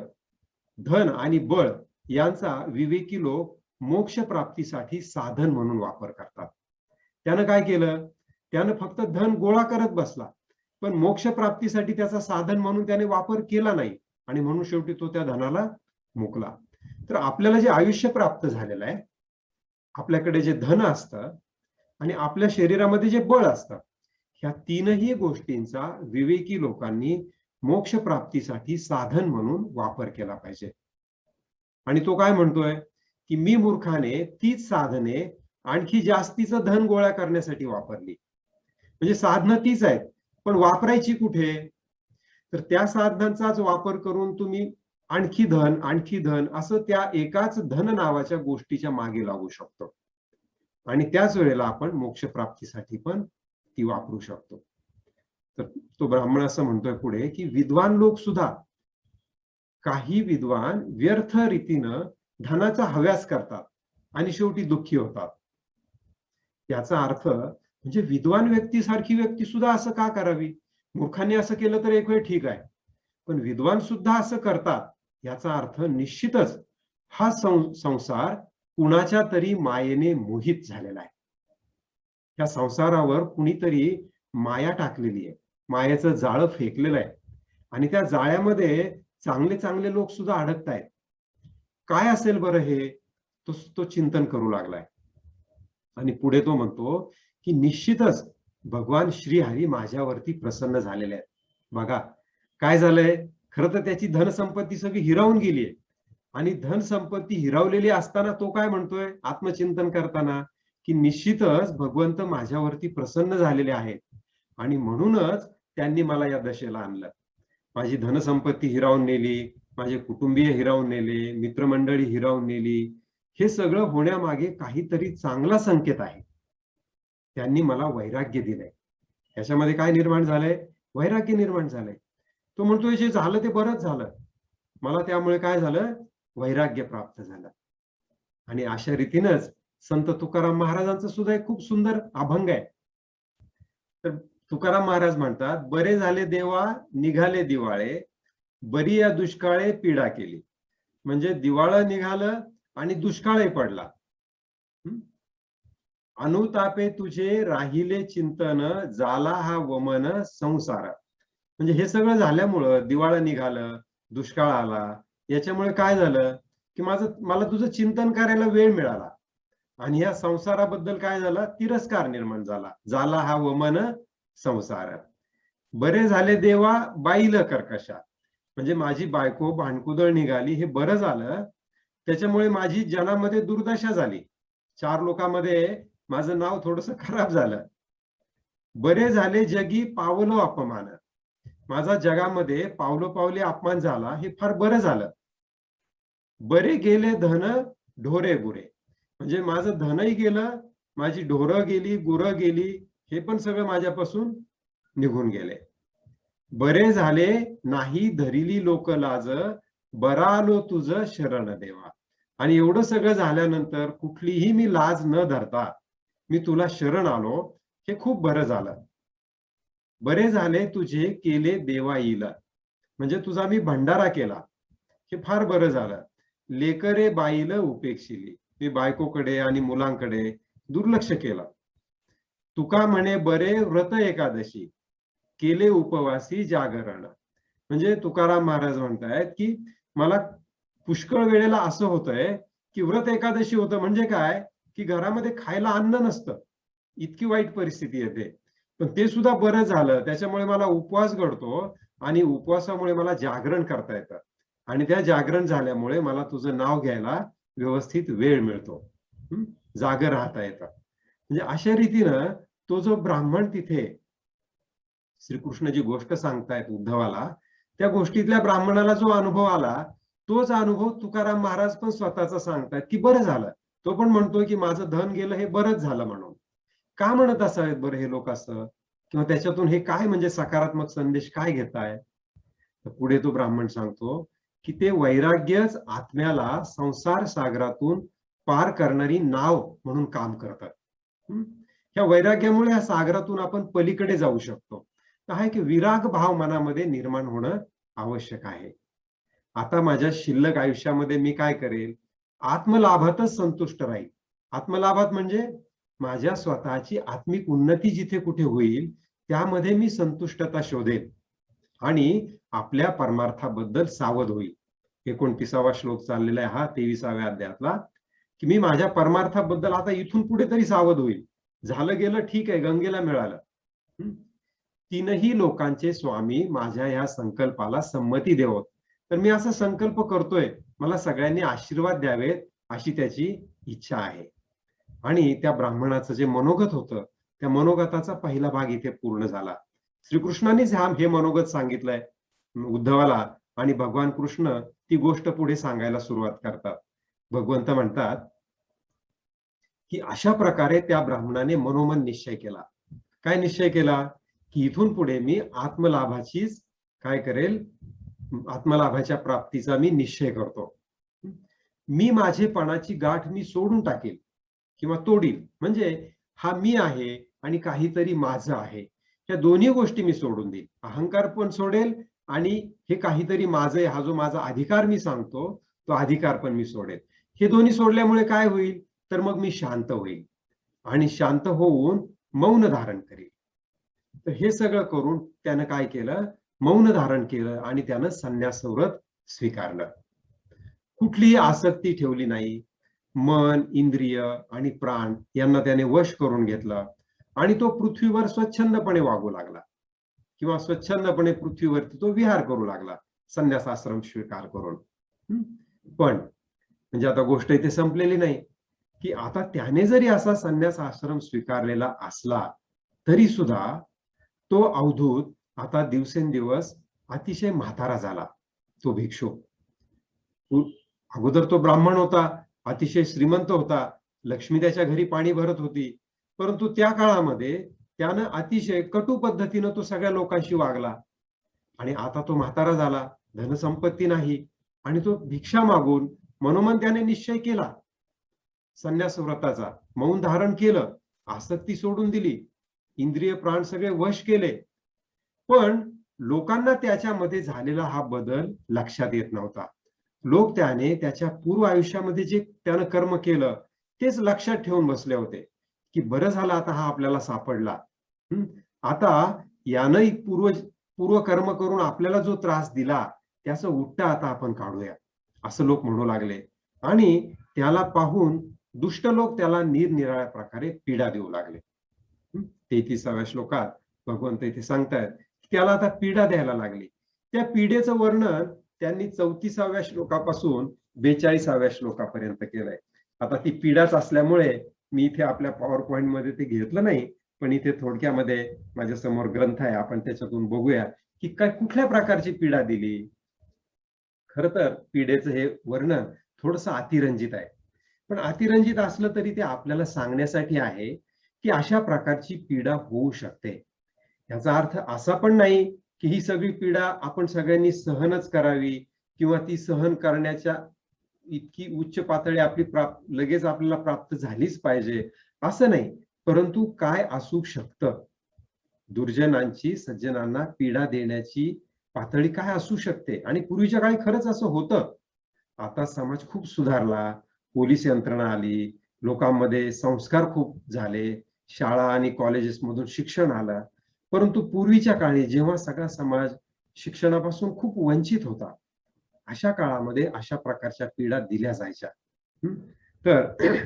धन आणि बळ यांचा विवेकी लोक मोक्ष प्राप्तीसाठी साधन म्हणून वापर करतात. त्यानं काय केलं, त्यानं फक्त धन गोळा करत बसला, पण मोक्ष प्राप्तीसाठी त्याचा साधन म्हणून त्याने वापर केला नाही आणि म्हणून शेवटी तो त्या धनाला मुकला. तर आपल्याला जे आयुष्य प्राप्त झालेलं आहे, आपल्याकडे जे धन असतं आणि आपल्या शरीरामध्ये जे बळ असतं, ह्या तीनही गोष्टींचा विवेकी लोकांनी मोक्ष प्राप्तीसाठी साधन म्हणून वापर केला पाहिजे. आणि तो काय म्हणतोय, की मी मूर्खाने तीच साधने आणखी जास्तीचं धन गोळा करण्यासाठी वापरली. म्हणजे साधनं तीच आहेत, पण वापरायची कुठे? तर त्या साधनांचाच वापर करून तुम्ही आणखी धन असं त्या एकाच धन नावाच्या गोष्टीच्या मागे लागू शकतो आणि त्याच वेळेला आपण मोक्ष प्राप्तीसाठी पण ती वापरू शकतो. तर तो ब्राह्मण असं म्हणतोय पुढे, की विद्वान लोक सुद्धा, काही विद्वान व्यर्थ रीतीनं धनाचा हव्यास करतात आणि शेवटी दुःखी होतात. याचा अर्थ म्हणजे विद्वान व्यक्तीसारखी व्यक्ती सुद्धा असं का करावी? मूर्खांनी असं केलं तर एक वेळ ठीक आहे, पण विद्वान सुद्धा असं करतात, याचा अर्थ निश्चितच हा संसार कुणाच्या तरी मायेने मोहित झालेला आहे. या संसारावर कुणीतरी माया टाकलेली आहे, मायेचं जाळं फेकलेलं आहे आणि त्या जाळ्यामध्ये चांगले चांगले लोक सुद्धा अडकतायत. काय असेल बरं हे? तो चिंतन करू लागलाय आणि पुढे तो म्हणतो की निश्चितच भगवान श्रीहरी माझ्यावरती प्रसन्न झालेले आहेत. बघा काय झालंय, खरं तर त्याची धनसंपत्ती सगळी हिरावून गेलीये आणि धनसंपत्ती हिरावलेली असताना तो काय म्हणतोय आत्मचिंतन करताना, की निश्चितच भगवंत माझ्यावरती प्रसन्न झालेले आहेत आणि म्हणूनच त्यांनी मला या दशेला आणलं. माझी धनसंपत्ती हिरावून नेली, माझे कुटुंबीय हिरावून नेले, मित्रमंडळी हिरावून नेली, हे सगळं होण्यामागे काहीतरी चांगला संकेत आहे. त्यांनी मला वैराग्य दिलंय. याच्यामध्ये काय निर्माण झालंय? वैराग्य निर्माण झालंय. तो म्हणतोय जे झालं ते बरंच झालं. मला त्यामुळे काय झालं? वैराग्य प्राप्त झालं. आणि अशा रीतीनंच संत तुकाराम महाराजांचं सुद्धा एक खूप सुंदर अभंग आहे. तर तुकाराम महाराज म्हणतात, बरे झाले देवा निघाले दिवाळे, बरी या दुष्काळे पीडा केली. म्हणजे दिवाळं निघालं आणि दुष्काळही पडला. अनुतापे तुझे राहिले चिंतन, झाला हा वमन संसार. म्हणजे हे सगळं झाल्यामुळं, दिवाळं निघालं, दुष्काळ आला, याच्यामुळे काय झालं की मला तुझं चिंतन करायला वेळ मिळाला आणि या संसाराबद्दल काय झालं, तिरस्कार निर्माण झाला. झाला हा वमन संसार. बरे झाले देवा बाईल कर्कशा. म्हणजे माझी बायको भांडकुदळ निघाली, हे बरं झालं. त्याच्यामुळे माझी जनामध्ये दुर्दशा झाली, 4 लोकांमध्ये माझं नाव थोडंसं खराब झालं. बरे झाले जगी पावलो अपमान. माझा जगामध्ये पावलोपावली अपमान झाला, हे फार बरं झालं. बरे गेले धन ढोरे गुरे, म्हणजे माझं धनही गेलं, माझी ढोरं गेली, गुरं गेली, हे पण सगळं माझ्यापासून निघून गेले. बरे झाले नाही धरिली लोक लाज, बरालो तुझं शरण देवा. आणि एवढं सगळं झाल्यानंतर कुठलीही मी लाज न धरता मी तुला शरण आलो, हे खूप बरं झालं. बरे झाले तुझे केले देवा येईल, म्हणजे तुझा मी भंडारा केला, हे फार बरं झालं. लेकरे बाईला उपेक्षिली, मी बायकोकडे आणि मुलांकडे दुर्लक्ष केलं. तुका म्हणे बरे व्रत एकादशी, केले उपवासी जागरण. म्हणजे तुकाराम महाराज म्हणतायत की मला पुष्कळ वेळेला असं होतंय की व्रत एकादशी होतं म्हणजे काय, की घरामध्ये खायला अन्न नसतं, इतकी वाईट परिस्थिती येते. पण ते सुद्धा बरं झालं, त्याच्यामुळे मला उपवास घडतो आणि उपवासामुळे मला जागरण करता येतं, आणि त्या जागरण झाल्यामुळे मला तुझं नाव घ्यायला व्यवस्थित वेळ मिळतो, जागर राहता येतं. म्हणजे अशा रीतीनं तो जो ब्राह्मण तिथे श्रीकृष्ण जी गोष्ट सांगतायत उद्धवाला, त्या गोष्टीतल्या ब्राह्मणाला जो अनुभव आला, तोच अनुभव तुकाराम महाराज पण स्वतःचा सांगतायत की बरं झालं. तो पण म्हणतोय की माझं धन गेलं हे बरंच झालं म्हणून. का म्हणत असावेत बरं हे लोक असं, किंवा त्याच्यातून हे काय म्हणजे सकारात्मक संदेश काय घेताय? तर पुढे तो ब्राह्मण सांगतो की ते वैराग्यच आत्म्याला संसार सागरातून पार करणारी नाव म्हणून काम करतात. ह्या वैराग्यामुळे या सागरातून आपण पलीकडे जाऊ शकतो. काय की विराग भाव मनामध्ये निर्माण होणं आवश्यक आहे. आता माझ्या शिल्लक आयुष्यामध्ये मी काय करेल, आत्मलाभातच संतुष्ट राहील. आत्मलाभात म्हणजे माझ्या स्वतःची आत्मिक उन्नती जिथे कुठे होईल त्यामध्ये मी संतुष्टता शोधेल आणि आपल्या परमार्थाबद्दल सावध होईल. 29वा श्लोक चाललेला आहे हा 23व्या अध्यायातला, की मी माझ्या परमार्थाबद्दल आता इथून पुढे तरी सावध होईल. झालं गेलं ठीक आहे, गंगेला मिळालं. तीनही लोकांचे स्वामी माझ्या या संकल्पाला संमती देवोत. तर मी असा संकल्प करतोय, मला सगळ्यांनी आशीर्वाद द्यावेत अशी त्याची इच्छा आहे. आणि त्या ब्राह्मणाचं जे मनोगत होतं, त्या मनोगताचा पहिला भाग इथे पूर्ण झाला. श्रीकृष्णानेच हे मनोगत सांगितलंय उद्धवाला, आणि भगवान कृष्ण ती गोष्ट पुढे सांगायला सुरुवात करतात. भगवंत म्हणतात की अशा प्रकारे त्या ब्राह्मणाने मनोमन निश्चय केला. काय निश्चय केला, की इथून पुढे मी आत्मलाभाचीच काय करेल, आत्मलाभाच्या प्राप्तीचा मी निश्चय करतो. मी माझेपणाची गाठ मी सोडून टाकेल किंवा तोडील, म्हणजे हा मी आहे आणि काहीतरी माझं आहे, या दोन्ही गोष्टी मी सोडून देईल. अहंकार पण सोडेल आणि हे काहीतरी माझं आहे, हा जो माझा अधिकार मी सांगतो तो अधिकार पण मी सोडेल. हे दोन्ही सोडल्यामुळे काय होईल, तर मग मी शांत होईल आणि शांत होऊन मौन धारण करेल. तर हे सगळं करून त्यानं काय केलं, मौन धारण केलं आणि त्यानं संन्यास व्रत स्वीकारलं. कुठलीही आसक्ती ठेवली नाही. मन, इंद्रिय आणि प्राण यांना त्याने वश करून घेतलं आणि तो पृथ्वीवर स्वच्छंदपणे वागू लागला, किंवा स्वच्छंदपणे पृथ्वीवरती तो विहार करू लागला संन्यास आश्रम स्वीकार करून. पण म्हणजे आता गोष्ट इथे संपलेली नाही, की आता त्याने जरी असा संन्यास आश्रम स्वीकारलेला असला तरी सुद्धा तो अवधूत आता दिवसेंदिवस अतिशय म्हातारा झाला. तो भिक्षू अगोदर तो ब्राह्मण होता, अतिशय श्रीमंत होता, लक्ष्मी त्याच्या घरी पाणी भरत होती, परंतु त्या काळामध्ये त्यानं अतिशय कटू पद्धतीनं तो सगळ्या लोकांशी वागला. आणि आता तो म्हातारा झाला, धनसंपत्ती नाही, आणि तो भिक्षा मागून मनोमन त्याने निश्चय केला संन्यास व्रताचा, मौन धारण केलं, आसक्ती सोडून दिली, इंद्रिय प्राण सगळे वश केले. पण लोकांना त्याच्यामध्ये झालेला हा बदल लक्षात येत नव्हता. लोक त्याने त्याच्या पूर्व आयुष्यामध्ये जे त्यानं कर्म केलं तेच लक्षात ठेवून बसले होते, की बरं झालं आता हा आपल्याला सापडला. आता यानं पूर्व कर्म करून आपल्याला जो त्रास दिला त्याचं उट्टा आता आपण काढूया, असं लोक म्हणू लागले. आणि त्याला पाहून दुष्ट लोक त्याला निरनिराळ्या प्रकारे पीडा देऊ लागले. 33व्या श्लोकात भगवंत इथे सांगतायत की त्याला आता पीडा द्यायला लागली. त्या पीडेचं वर्णन त्यांनी 34व्या श्लोकापासून 42व्या श्लोकापर्यंत केलंय. आता ती पीडाच असल्यामुळे मी इथे आपल्या पॉवर पॉइंट मध्ये ते घेतलं नाही, पण इथे थोडक्यामध्ये माझ्या समोर ग्रंथ आहे, आपण त्याच्यातून बघूया की काय कुठल्या प्रकारची पीडा दिली. खर तर पीडेचं हे वर्णन थोडंसं अतिरंजित आहे, पण अतिरंजित असलं तरी ते आपल्याला सांगण्यासाठी आहे की अशा प्रकारची पीडा होऊ शकते. याचा अर्थ असा पण नाही की ही सगळी पीडा आपण सगळ्यांनी सहनच करावी किंवा ती सहन करण्याच्या इतकी उच्च पातळी आपली लगेच आपल्याला प्राप्त झालीच पाहिजे, असं नाही. परंतु काय असू शकतं, दुर्जनांची सज्जनांना पीडा देण्याची पातळी काय असू शकते. आणि पूर्वीच्या काळी खरंच असं होतं. आता समाज खूप सुधारला, पोलीस यंत्रणा आली, लोकांमध्ये संस्कार खूप झाले, शाळा आणि कॉलेजेस मधून शिक्षण आलं. परंतु पूर्वीच्या काळी जेव्हा सगळा समाज शिक्षणापासून खूप वंचित होता, अशा काळामध्ये अशा प्रकारच्या पीडा दिल्या जायच्या. तर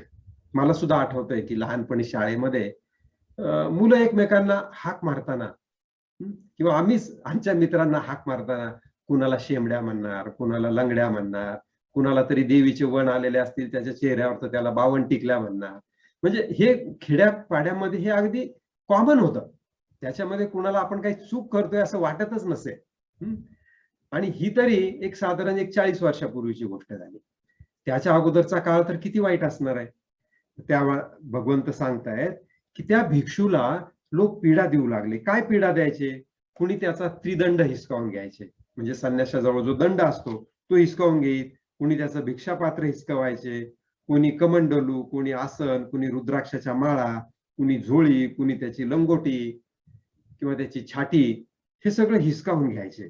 मला सुद्धा आठवतंय की लहानपणी शाळेमध्ये मुलं एकमेकांना हाक मारताना किंवा आम्हीच आमच्या मित्रांना हाक मारताना कुणाला शेमड्या म्हणणार, कुणाला लंगड्या म्हणणार, कुणाला तरी देवीचे वन आलेले असतील त्याच्या चेहऱ्यावर तर त्याला बावन टिकल्या म्हणणार. म्हणजे हे खेड्यापाड्यामध्ये हे अगदी कॉमन होतं. त्याच्यामध्ये कुणाला आपण काही चूक करतोय असं वाटतच नसेल. आणि ही तरी एक साधारण 40 वर्षापूर्वीची गोष्ट झाली. त्याच्या अगोदरचा काळ तर किती वाईट असणार आहे. त्या भगवंत सांगतायत की त्या भिक्षूला लोक पीडा देऊ लागले. काय पीडा द्यायचे? कुणी त्याचा त्रिदंड हिसकावून घ्यायचे, म्हणजे संन्याशाजवळ जो दंड असतो तो हिसकावून घेईल. कुणी त्याचं भिक्षापात्र हिसकवायचे, कोणी कमंडलू, कोणी आसन, कोणी रुद्राक्षाच्या माळा, कुणी झोळी, कुणी त्याची लंगोटी किंवा त्याची छाटी, हे सगळं हिसकावून घ्यायचे.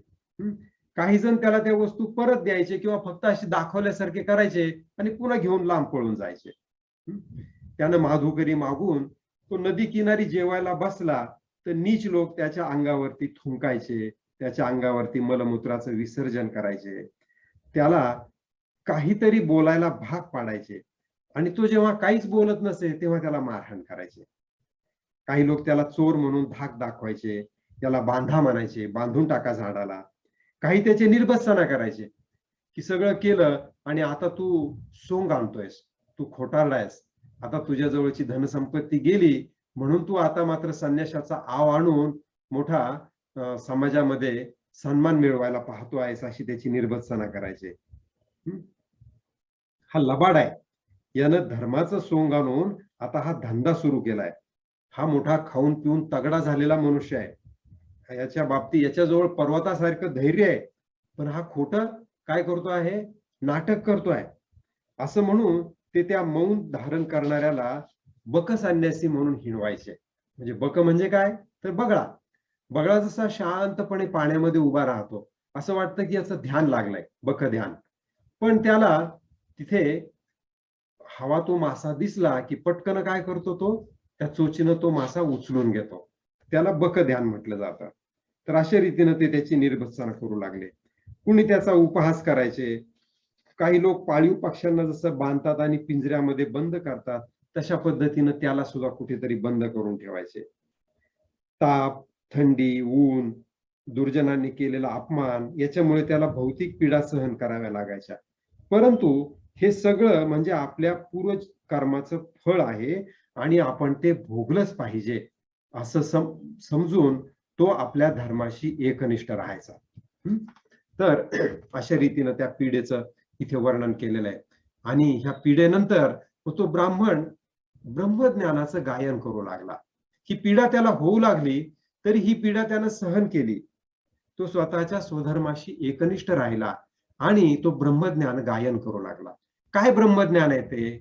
काही जण त्याला त्या वस्तू परत द्यायचे किंवा फक्त अशी दाखवल्यासारखे करायचे आणि पुन्हा घेऊन लांब पळून जायचे. त्यानं माधुकरी मागून तो नदी किनारी जेवायला बसला तर नीच लोक त्याच्या अंगावरती थुंकायचे, त्याच्या अंगावरती मलमूत्राचं विसर्जन करायचे, त्याला काहीतरी बोलायला भाग पाडायचे आणि तो जेव्हा काहीच बोलत नसे तेव्हा त्याला मारहाण करायचे. काही लोक त्याला चोर म्हणून धाक दाखवायचे, त्याला बांधा म्हणायचे, बांधून टाका झाडाला. काही त्याचे निर्बत्सना करायचे की सगळं केलं आणि आता तू सोंग आणतोयस, तू खोटारडायस, आता तुझ्या जवळची धनसंपत्ती गेली म्हणून तू आता मात्र संन्याशाचा आव आणून मोठा समाजामध्ये सन्मान मिळवायला पाहतो आहेस, अशी त्याची निर्बत्सना करायचे. हा लबाड आहे, यानं धर्माचं सोंग आणून आता हा धंदा सुरू केलाय. हा मोठा खाऊन पिऊन तगडा झालेला मनुष्य आहे, याच्या बाबतीत याच्याजवळ पर्वतासारखं धैर्य आहे, पण हा खोटं काय करतो आहे, नाटक करतोय, असं म्हणून ते त्या मौन धारण करणाऱ्याला बक संन्यासी म्हणून हिणवायचे. म्हणजे बक म्हणजे काय, तर बगळा. बगळा जसा शांतपणे पाण्यामध्ये उभा राहतो, असं वाटतं की याचं ध्यान लागलंय, बक ध्यान. पण त्याला तिथे हवा तो मासा दिसला की पटकन काय करतो, तो त्या चोचीनं तो मासा उचलून घेतो. त्याला बक ध्यान म्हटलं जातं. तर अशा रीतीनं ते त्याची निर्भत्सना करू लागले. कुणी त्याचा उपहास करायचे. काही लोक पाळीव पक्ष्यांना जसं बांधतात आणि पिंजऱ्यामध्ये बंद करतात, तशा पद्धतीनं त्याला सुद्धा कुठेतरी बंद करून ठेवायचे. ताप, थंडी, ऊन, दुर्जनांनी केलेला अपमान याच्यामुळे त्याला भौतिक पीडा सहन कराव्या लागायच्या. परंतु हे सगळं म्हणजे आपल्या पूर्व कर्माचं फळ आहे आणि आपण ते भोगलंच पाहिजे, असं समजून तो आपल्या धर्माशी एकनिष्ठ राहायचा. तर अशा रीतीनं त्या पीडेचं इथे वर्णन केलेलं आहे. आणि ह्या पीडेनंतर तो ब्राह्मण ब्रह्मज्ञानाचं गायन करू लागला. ही पीडा त्याला होऊ लागली तरी ही पीडा त्यानं सहन केली. तो स्वतःच्या स्वधर्माशी एकनिष्ठ राहिला आणि तो ब्रह्मज्ञान गायन करू लागला. काय ब्रह्मज्ञान आहे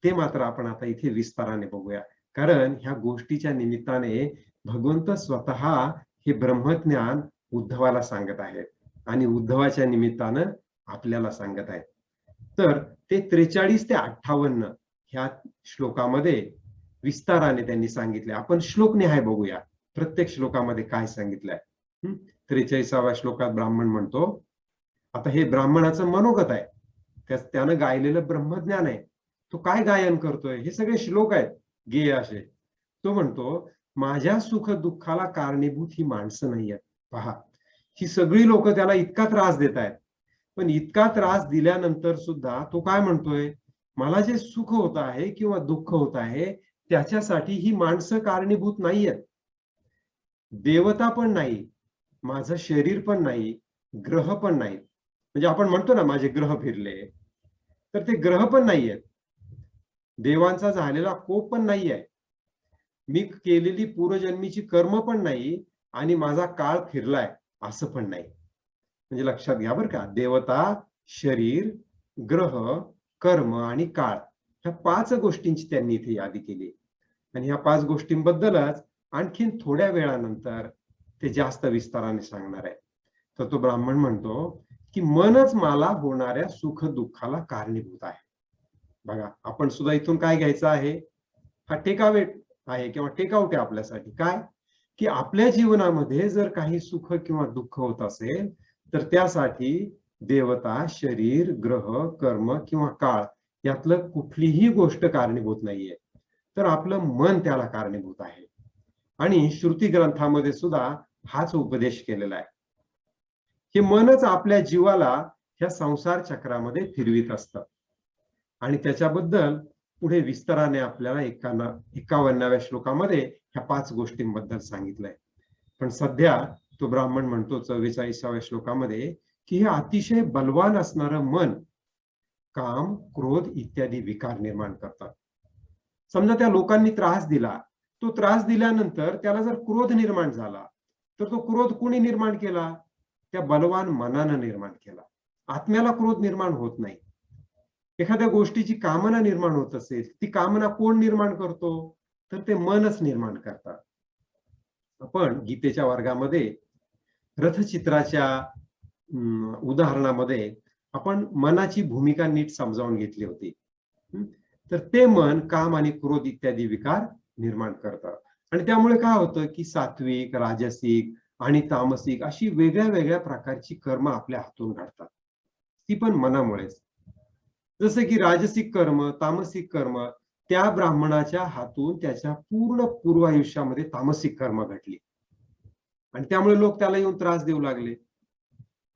ते मात्र आपण आता इथे विस्ताराने बघूया. कारण ह्या गोष्टीच्या निमित्ताने भगवंत स्वतः हे ब्रह्मज्ञान उद्धवाला सांगत आहेत आणि उद्धवाच्या निमित्तानं आपल्याला सांगत आहेत. तर ते 43 ते 58 ह्या श्लोकामध्ये विस्ताराने त्यांनी सांगितले. आपण श्लोक निहाय बघूया प्रत्येक श्लोकामध्ये काय सांगितलंय. 43व्या श्लोकात ब्राह्मण म्हणतो, आता हे ब्राह्मणाचं मनोगत आहे, त्यानं गायलेलं ब्रह्मज्ञान आहे. तो काय गायन करतोय, हे सगळे श्लोक आहेत गेय असे. तो म्हणतो, माझ्या सुख दुःखाला कारणीभूत ही माणसं नाहीयेत. पहा, ही सगळी लोक त्याला इतका त्रास देत आहेत, पण इतका त्रास दिल्यानंतर सुद्धा तो काय म्हणतोय, मला जे सुख होत आहे किंवा दुःख होत आहे त्याच्यासाठी ही माणसं कारणीभूत नाहीयेत. देवता पण नाही, माझं शरीर पण नाही, ग्रह पण नाही. म्हणजे आपण म्हणतो ना माझे ग्रह फिरले, तर ते ग्रह पण नाहीयेत. देवांचा झालेला कोप पण नाहीये. मी केलेली पूर्वजन्मीची कर्म पण नाही आणि माझा काळ फिरलाय असं पण नाही. म्हणजे लक्षात घ्या बरं का, देवता, शरीर, ग्रह, कर्म आणि काळ ह्या 5 गोष्टींची त्यांनी इथे यादी केली. आणि ह्या 5 गोष्टींबद्दलच आणखीन थोड्या वेळानंतर ते जास्त विस्ताराने सांगणार आहे. तर तो ब्राह्मण म्हणतो की मनच मला होणाऱ्या सुख दुःखाला कारणीभूत आहे. बघा, आपण सुद्धा इथून काय घ्यायचं आहे, हा टेकअवे आहे किंवा टेकआउट आहे आपल्यासाठी. काय की आपल्या जीवनामध्ये जर काही सुख किंवा दुःख होत असेल तर त्यासाठी देवता, शरीर, ग्रह, कर्म किंवा काळ यातलं कुठलीही गोष्ट कारणीभूत नाहीये, तर आपलं मन त्याला कारणीभूत आहे. आणि श्रुती ग्रंथामध्ये सुद्धा हाच उपदेश केलेला आहे. हे मनच आपल्या जीवाला ह्या संसार चक्रामध्ये फिरवीत असतं. आणि त्याच्याबद्दल पुढे विस्ताराने आपल्याला 51व्या श्लोकामध्ये ह्या 5 गोष्टींबद्दल सांगितलंय. पण सध्या तो ब्राह्मण म्हणतो 44व्या श्लोकामध्ये की हे अतिशय बलवान असणारं मन काम, क्रोध इत्यादी विकार निर्माण करतात. समजा त्या लोकांनी त्रास दिला, तो त्रास दिल्यानंतर त्याला जर क्रोध निर्माण झाला तर तो क्रोध कोणी निर्माण केला? त्या बलवान मनानं निर्माण केला. आत्म्याला क्रोध निर्माण होत नाही. एखाद्या गोष्टीची कामना निर्माण होत असेल, ती कामना कोण निर्माण करतो? तर ते मनच निर्माण करतात. आपण गीतेच्या वर्गामध्ये रथचित्राच्या उदाहरणामध्ये आपण मनाची भूमिका नीट समजावून घेतली होती. तर ते मन काम आणि क्रोध इत्यादी विकार निर्माण करतं. आणि त्यामुळे काय होतं की सात्विक, राजसिक आणि तामसिक अशी वेगळ्या वेगळ्या प्रकारची कर्म आपल्या हातून घडतात. ती पण मनामुळेच. जसं की राजसिक कर्म, तामसिक कर्म त्या ब्राह्मणाच्या हातून त्याच्या पूर्ण पूर्वायुष्यामध्ये तामसिक कर्म घडली आणि त्यामुळे लोक त्याला येऊन त्रास देऊ लागले.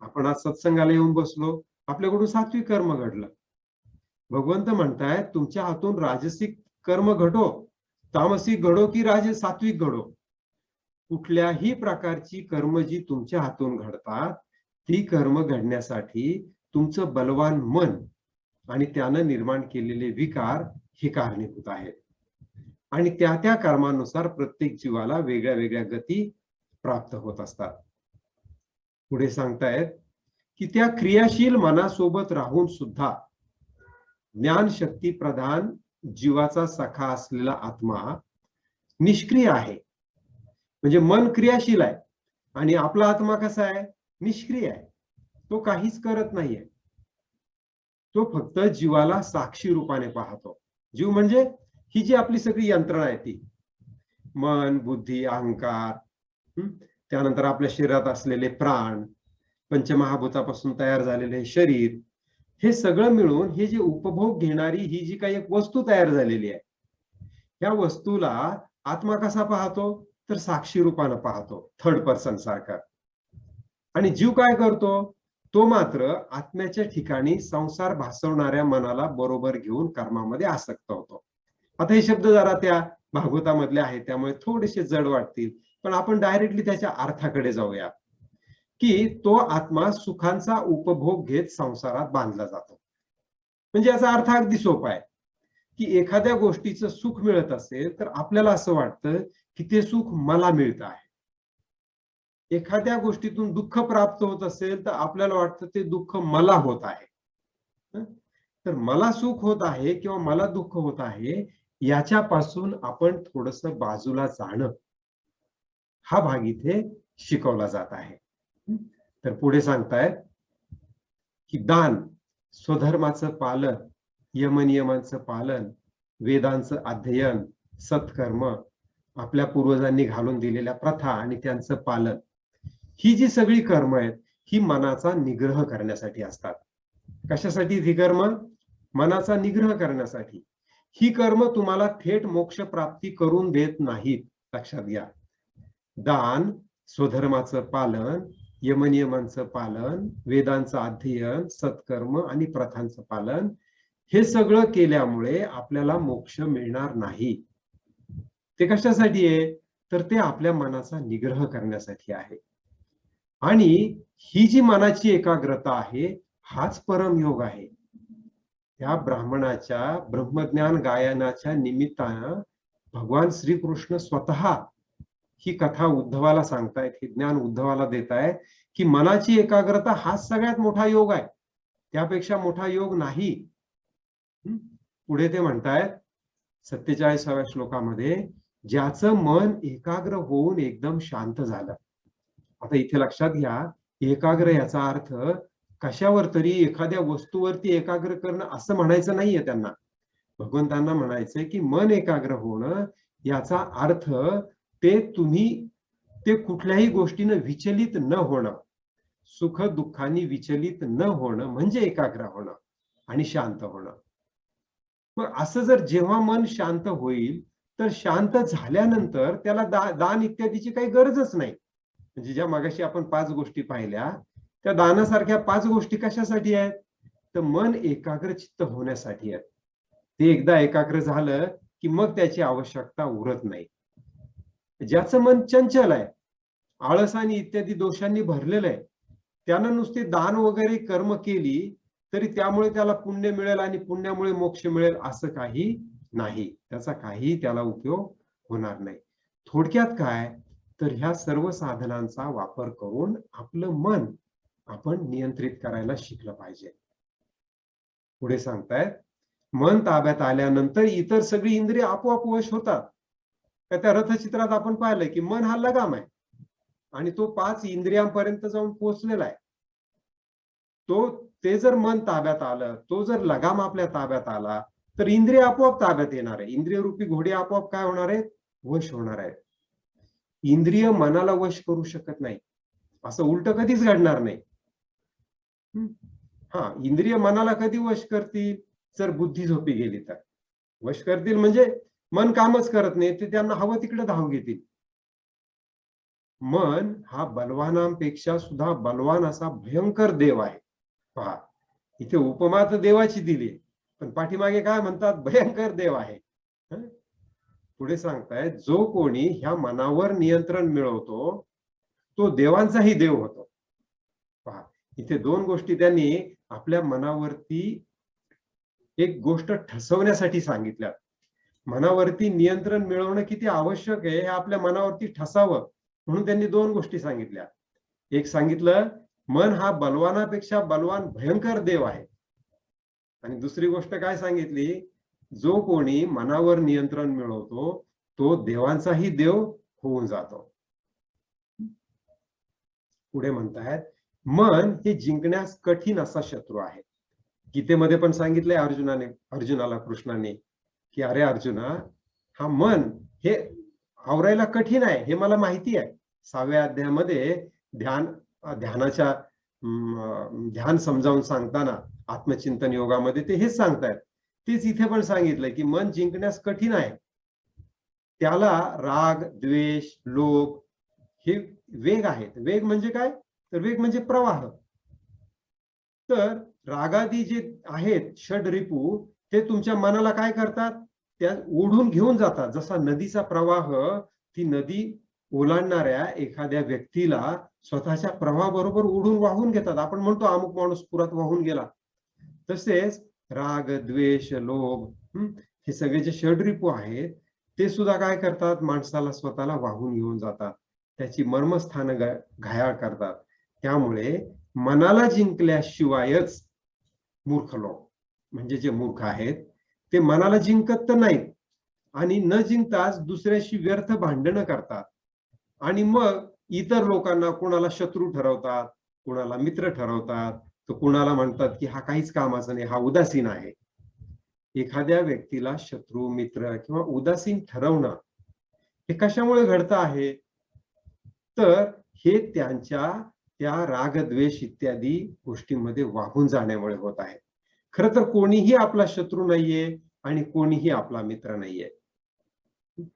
आपण आज सत्संगाला येऊन बसलो, आपल्याकडून सात्विक कर्म घडलं. भगवंत म्हणतायत तुमच्या हातून राजसिक कर्म घडो, तामसिक घडो की सात्विक घडो, कुठल्याही प्रकारची कर्म जी तुमच्या हातून घडतात ती कर्म घडण्यासाठी तुमचं बलवान मन आणि त्यानं निर्माण केलेले विकार हे कारणीभूत आहेत. आणि त्या त्या कर्मानुसार प्रत्येक जीवाला वेगळ्या वेगळ्या गती प्राप्त होत असतात. पुढे सांगतायत की त्या क्रियाशील मनासोबत राहून सुद्धा ज्ञान शक्ती प्रधान जीवाचा सखा असलेला आत्मा निष्क्रिय आहे. म्हणजे मन क्रियाशील आहे आणि आपला आत्मा कसा आहे? निष्क्रिय आहे. तो काहीच करत नाहीये. तो फक्त जीवाला साक्षी रूपाने पाहतो. जीव म्हणजे ही जी आपली सगळी यंत्रणा आहे ती मन, बुद्धी, अहंकार, त्यानंतर आपल्या शरीरात असलेले प्राण, पंचमहाभूतापासून तयार झालेले शरीर, हे सगळं मिळून हे जे उपभोग घेणारी ही जी काही एक वस्तू तयार झालेली आहे, या वस्तूला आत्मा कसा पाहतो? तर साक्षी रूपाने पाहतो, थर्ड पर्सन सारखा. आणि जीव काय करतो? तो मात्र आत्म्याच्या ठिकाणी संसार भासवणाऱ्या मनाला बरोबर घेऊन कर्मामध्ये आसक्त होतो. आता हे शब्द जरा त्या भागवतामधले आहेत त्यामुळे थोडेसे जड वाटतील, पण आपण डायरेक्टली त्याच्या अर्थाकडे जाऊया की तो आत्मा सुखांचा उपभोग घेत संसारात बांधला जातो. म्हणजे याचा अर्थ अगदी सोपा आहे की एखाद्या गोष्टीचं सुख मिळत असेल तर आपल्याला असं वाटतं की ते सुख मला मिळत आहे. एखाद्या गोष्टीतून दुःख प्राप्त होत असेल तर आपल्याला वाटतं ते दुःख मला होत आहे. तर मला सुख होत आहे किंवा मला दुःख होत आहे याच्यापासून आपण थोडंसं बाजूला जाणं हा भाग इथे शिकवला जात आहे. तर पुढे सांगतायत की दान, स्वधर्माचं पालन, यमनियमांचं पालन, वेदांचं अध्ययन, सत्कर्म, आपल्या पूर्वजांनी घालून दिलेल्या प्रथा आणि त्यांचं पालन, ही जी सगळी कर्म आहेत ही मनाचा निग्रह करण्यासाठी असतात. कशासाठी ही कर्म? मनाचा निग्रह करण्यासाठी. ही कर्म तुम्हाला थेट मोक्ष प्राप्ती करून देत नाहीत, लक्षात घ्या. दान, स्वधर्माचं पालन, यमनियमांचं पालन, वेदांचं अध्ययन, सत्कर्म आणि प्रथांचं पालन, हे सगळं केल्यामुळे आपल्याला मोक्ष मिळणार नाही. ते कशासाठी आहे? तर ते आपल्या मनाचा निग्रह करण्यासाठी आहे. आणि ही जी मनाची एकाग्रता आहे, हाच परमयोग आहे. त्या ब्राह्मणाच्या ब्रह्मज्ञान गायनाच्या निमित्तानं भगवान श्रीकृष्ण स्वतः ही कथा उद्धवाला सांगतायत, हे ज्ञान उद्धवाला देतायत, की मनाची एकाग्रता हाच सगळ्यात मोठा योग आहे. त्यापेक्षा मोठा योग नाही. हं? पुढे ते म्हणतायत 47व्या श्लोकामध्ये, ज्याचं मन एकाग्र होऊन एकदम शांत झालं. आता इथे लक्षात घ्या, एकाग्र याचा अर्थ कशावर तरी एखाद्या वस्तूवरती एकाग्र करणं असं म्हणायचं नाहीये त्यांना. भगवंतांना म्हणायचंय की मन एकाग्र होणं याचा अर्थ ते तुम्ही ते कुठल्याही गोष्टीनं विचलित न होणं, सुख दुःखानी विचलित न होणं म्हणजे एकाग्र होणं आणि शांत होणं. मग असं जर जेव्हा मन शांत होईल, तर शांत झाल्यानंतर त्याला दान इत्यादीची काही गरजच नाही. म्हणजे ज्या मगाशी आपण 5 गोष्टी पाहिल्या, त्या दानासारख्या 5 गोष्टी कशासाठी आहेत? तर मन एकाग्रचित्त होण्यासाठी आहेत. ते एकदा एकाग्र झालं, की मग त्याची आवश्यकता उरत नाही. ज्याचं मन चंचल आहे, आळस आणि इत्यादी दोषांनी भरलेलं आहे, त्यानं नुसते दान वगैरे कर्म केली, तरी त्यामुळे त्याला पुण्य मिळेल आणि पुण्यामुळे मोक्ष मिळेल असं काही नाही. त्याचा काही त्याला उपयोग होणार नाही. थोडक्यात काय? तर ह्या सर्व साधनांचा वापर करून आपलं मन आपण नियंत्रित करायला शिकलं पाहिजे. पुढे सांगतायत, मन ताब्यात आल्यानंतर इतर सगळी इंद्रिय आपोआप वश होतात. त्या रथचित्रात आपण पाहिलंय की मन हा लगाम आहे आणि तो 5 इंद्रियांपर्यंत जाऊन पोहोचलेला आहे. ते जर मन ताब्यात आलं, तो जर लगाम आपल्या ताब्यात आला, तर इंद्रिय आपोआप ताब्यात येणार आहे. इंद्रिय रूपी घोडे आपोआप काय होणार आहेत? वश होणार आहेत. इंद्रिय मनाला वश करू शकत नाही. असं उलट कधीच घडणार नाही. इंद्रिय मनाला कधी वश करतील? जर बुद्धी झोपी गेली तर. वश करतील म्हणजे मन कामच करत नाही, ते त्यांना हवं तिकडे धाव घेतील. मन हा बलवानांपेक्षा सुद्धा बलवान असा भयंकर देव आहे. पहा, इथे उपमा तर देवाची दिली, पण पाठीमागे काय म्हणतात? भयंकर देव आहे. पुढे सांगतायत, जो कोणी ह्या मनावर नियंत्रण मिळवतो, तो देवांचाही देव होतो. पहा, इथे 2 गोष्टी त्यांनी आपल्या मनावरती एक गोष्ट ठसवण्यासाठी सांगितल्यात. मनावरती नियंत्रण मिळवणं किती आवश्यक आहे हे आपल्या मनावरती ठसावं म्हणून त्यांनी 2 गोष्टी सांगितल्या. एक सांगितलं, मन हा बलवानापेक्षा बलवान भयंकर देव आहे. आणि दुसरी गोष्ट काय सांगितली? जो कोणी मनावर नियंत्रण मिळवतो, तो देवांचाही देव होऊन जातो. पुढे म्हणतायत, मन हे जिंकण्यास कठीण असा शत्रू आहे. गीतेमध्ये पण सांगितलंय अर्जुनाला कृष्णाने, की अरे अर्जुना, हा मन हे आवरायला कठीण आहे, हे मला माहिती आहे. 6व्या अध्यायामध्ये ध्यानाच्या ध्यान समजावून सांगताना आत्मचिंतन योगामध्ये ते हेच सांगतायत. तेच इथे पण सांगितलंय की मन जिंकण्यास कठीण आहे. त्याला राग, द्वेष, लोभ हे वेग आहेत. वेग म्हणजे काय? तर वेग म्हणजे प्रवाह. तर रागादी जे आहेत षडरिपू, ते तुमच्या मनाला काय करतात? त्या ओढून घेऊन जातात. जसा नदीचा प्रवाह ती नदी ओलांडणाऱ्या एखाद्या व्यक्तीला स्वतःच्या प्रवाहाबरोबर ओढून वाहून घेतात. आपण म्हणतो अमुक माणूस पुरात वाहून गेला. तसेच राग, द्वेष, लोभ हे सगळे जे षडरिपू आहेत, ते सुद्धा काय करतात? माणसाला स्वतःला वाहून घेऊन जातात. त्याची मर्मस्थान घायाळ करतात. त्यामुळे मनाला जिंकल्याशिवायच मूर्ख लोक म्हणजे जे मूर्ख आहेत, ते मनाला जिंकत तर नाहीत आणि न जिंकताच दुसऱ्याशी व्यर्थ भांडणं करतात. आणि मग इतर लोकांना कोणाला शत्रू ठरवतात, कोणाला मित्र ठरवतात, तर कोणाला म्हणतात की हा काहीच कामाचा नाही, हा उदासीन आहे. एखाद्या व्यक्तीला शत्रू, मित्र किंवा उदासीन ठरवणं हे कशामुळे घडतं आहे? तर हे त्यांच्या त्या राग, द्वेष इत्यादी गोष्टींमध्ये वाहून जाण्यामुळे होत आहे. खरं तर कोणीही आपला शत्रू नाहीये आणि कोणीही आपला मित्र नाहीये.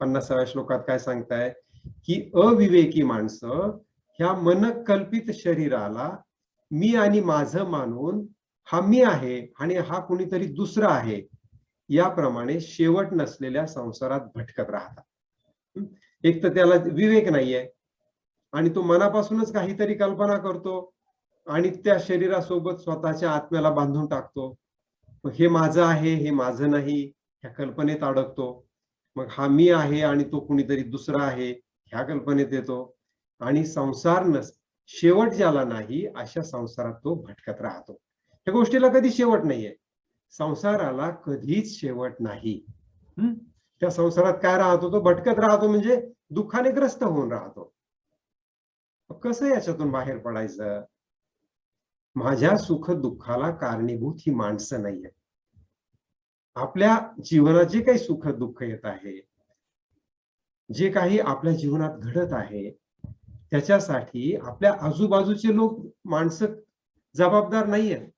50व्या श्लोकात काय सांगताय? की अविवेकी माणसं ह्या मनकल्पित शरीराला मी आणि माझं मानून हा मी आहे आणि हा कुणीतरी दुसरा आहे, याप्रमाणे शेवट नसलेल्या संसारात भटकत राहतात. हं? एक तर त्याला विवेक नाहीये आणि तो मनापासूनच काहीतरी कल्पना करतो आणि त्या शरीरासोबत स्वतःच्या आत्म्याला बांधून टाकतो. मग हे माझं आहे, हे माझं नाही, ह्या कल्पनेत अडकतो. मग हा मी आहे आणि तो कुणीतरी दुसरा आहे, ह्या कल्पनेत येतो आणि संसार शेवट ज्याला नाही, अशा संसारात तो भटकत राहतो. त्या गोष्टीला कधी शेवट नाहीये. संसाराला कधीच शेवट नाही. हं? त्या संसारात काय राहतो? तो भटकत राहतो म्हणजे दुःखाने ग्रस्त होऊन राहतो. मग कसं याच्यातून बाहेर पडायचं? माझ्या सुख-दुःखाला कारणीभूत ही माणसं नाहीयेत. आपल्या जीवनात जे काही सुख-दुःख येत आहे, जे काही आपल्या जीवनात घडत आहे, त्याच्यासाठी आपल्या आजूबाजूचे लोक, माणसं जबाबदार नाहीयेत.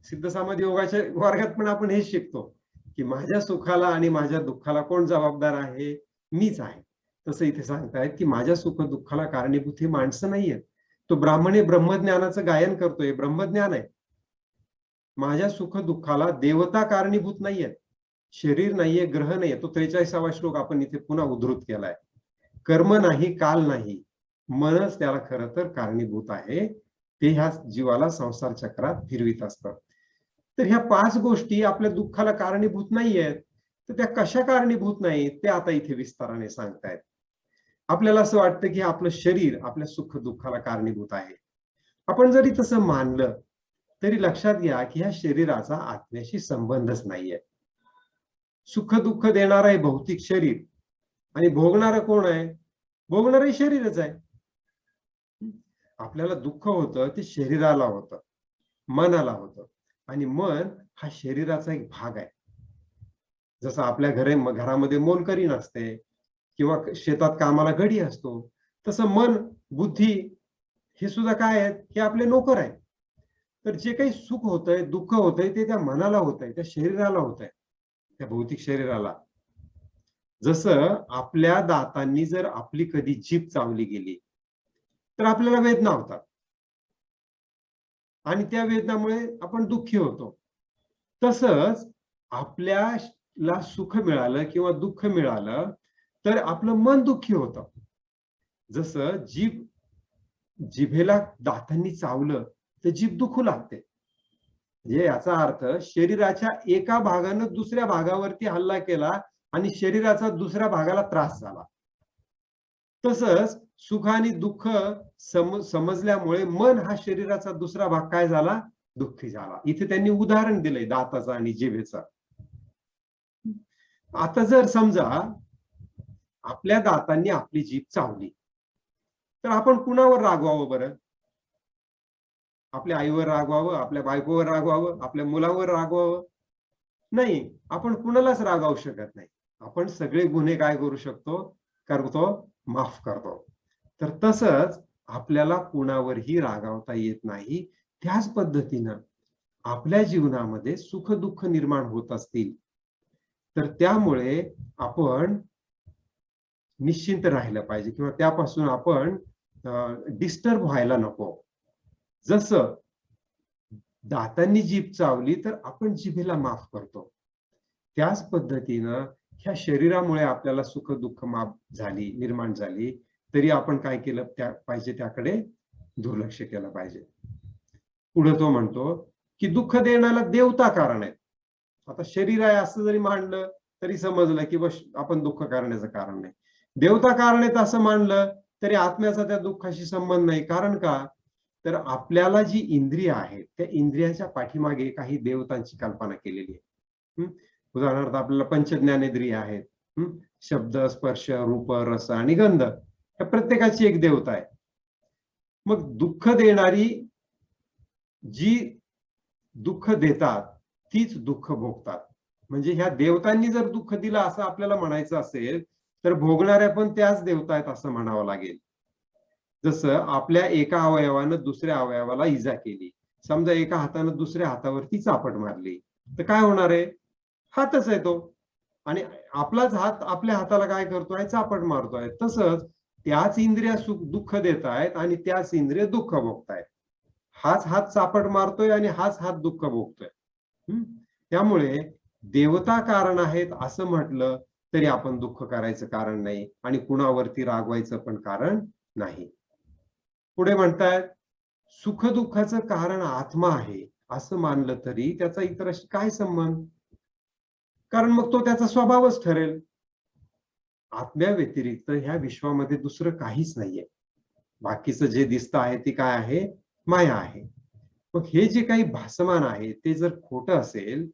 सिद्ध समाधी योगाच्या वर्गात पण आपण हेच शिकतो, की माझ्या सुखाला आणि माझ्या दुःखाला कोण जबाबदार आहे? मीच आहे. तसं इथे सांगतायत, की माझ्या सुख-दुःखाला कारणीभूत ही माणसं नाहीयेत. तो ब्राह्मण ब्रह्मज्ञानाचं गायन करतोय, ब्रह्मज्ञान आहे. माझ्या सुख-दुःखाला देवता कारणीभूत नाहीयेत. शरीर नाहीये, ग्रह नाहीये. तो 43वा श्लोक आपण इथे पुन्हा उद्धृत केलाय. कर्म नाही, काल नाही. मनच त्याला खरं तर कारणीभूत आहे. ते ह्या जीवाला संसार चक्रात फिरवीत असतं. तर ह्या 5 गोष्टी आपल्या दुःखाला कारणीभूत नाहीयेत. तर त्या कशा कारणीभूत नाहीत ते आता इथे विस्ताराने सांगतायत. आपल्याला असं वाटतं की आपलं शरीर आपल्या सुख-दुःखाला कारणीभूत आहे. आपण जरी तसं मानलं तरी लक्षात घ्या की ह्या शरीराचा आत्म्याशी संबंधच नाहीये. सुख-दुःख देणारं आहे भौतिक शरीर आणि भोगणारं कोण आहे? भोगणारं शरीरच आहे. आपल्याला दुःख होतं ते शरीराला होतं, मनाला होतं आणि मन हा शरीराचा एक भाग आहे. जसं आपल्या घरामध्ये मोलकरी नसते किंवा शेतात कामाला गडी असतो, तसं मन, बुद्धी हे सुद्धा काय आहेत? हे आपले नोकर आहेत. तर जे काही सुख होतंय, दुःख होतंय ते त्या मनाला होतंय, त्या शरीराला होतंय, त्या भौतिक शरीराला. जसं आपल्या दातांनी जर आपली कधी जीभ चावली गेली, तर आपल्याला वेदना होतात आणि त्या वेदनामुळे आपण दुःखी होतो. तसंच आपल्याला सुख मिळालं किंवा दुःख मिळालं, तर आपलं मन दुःखी होतं. जसं जिभेला दातांनी चावलं, तर जीभ दुखू लागते. म्हणजे याचा अर्थ शरीराच्या एका भागानं दुसऱ्या भागावरती हल्ला केला आणि शरीराचा दुसऱ्या भागाला त्रास झाला. तसंच सुख आणि दुःख समजल्यामुळे मन हा शरीराचा दुसरा भाग काय झाला? दुःखी झाला. इथे त्यांनी उदाहरण दिलंय दाताचं आणि जिभेचं. आता जर समजा आपल्या दातांनी आपली जीभ चावली, तर आपण कुणावर रागवावं बरं? आपल्या आईवर रागवावं, आपल्या बायकोवर रागवावं, आपल्या मुलावर रागवावं? नाही, आपण कुणालाच रागावू शकत नाही. आपण सगळे गुन्हे काय करू शकतो? करतो, माफ करतो. तर तसंच आपल्याला कुणावरही रागावता येत नाही. त्याच पद्धतीनं आपल्या जीवनामध्ये सुख-दुःख निर्माण होत असतील, तर त्यामुळे आपण निश्चिंत राहिलं पाहिजे किंवा त्यापासून आपण डिस्टर्ब व्हायला नको. जसं दातांनी जीभ चावली तर आपण जिभेला माफ करतो. त्याच पद्धतीनं ह्या शरीरामुळे आपल्याला सुख-दुःख निर्माण झाली, तरी आपण काय केलं पाहिजे त्याकडे दुर्लक्ष केलं पाहिजे. पुढे तो म्हणतो, की दुःख देण्याला देवता कारण आहेत. आता शरीर आहे असं जरी मानलं तरी समजलं की बस आपण दुःख करण्याचं कारण नाही. देवता कारण आहेत असं मानलं तरी आत्म्याचा त्या दुःखाशी संबंध नाही. कारण का? तर आपल्याला जी इंद्रिय आहेत, त्या इंद्रियाच्या पाठीमागे काही देवतांची कल्पना केलेली आहे. उदाहरणार्थ आपल्याला पंचज्ञानेंद्रिय आहेत. शब्द, स्पर्श, रूप, रस आणि गंध. या प्रत्येकाची एक देवता आहे. मग दुःख देणारी जी दुःख देतात तीच दुःख भोगतात. म्हणजे ह्या देवतांनी जर दुःख दिलं असं आपल्याला म्हणायचं असेल, तर भोगणाऱ्या पण त्याच देवता आहेत असं म्हणावं लागेल. जसं आपल्या एका अवयवानं दुसऱ्या अवयवाला इजा केली. समजा एका हातानं दुसऱ्या हातावरती चापट मारली, तर काय होणार आहे? हातच आहे तो आणि आपलाच हात आपल्या हाताला काय करतोय? चापट मारतोय. तसंच त्याच इंद्रिया सुख दुःख देत आहेत आणि त्याच इंद्रिय दुःख भोगतायत. हाच हात चापट मारतोय आणि हाच हात दुःख भोगतोय. त्यामुळे देवता कारण आहेत असं म्हटलं तरी आपण दुःख करायचं कारण नाही आणि कुणावरती रागवायचं पण कारण नाही. पुढे म्हणतात सुखदुःखाचं कारण आत्मा आहे असं मानलं तरी त्याचा इतरांशी काय संबंध? कारण मग तो त्याचा स्वभावच ठरेल. आत्म्याव्यतिरिक्त ह्या विश्वामध्ये दुसरं काहीच नाहीये. बाकीचं जे दिसतं आहे ती काय आहे? माया आहे. मग हे जे काही भासमान आहे ते जर खोटं असेल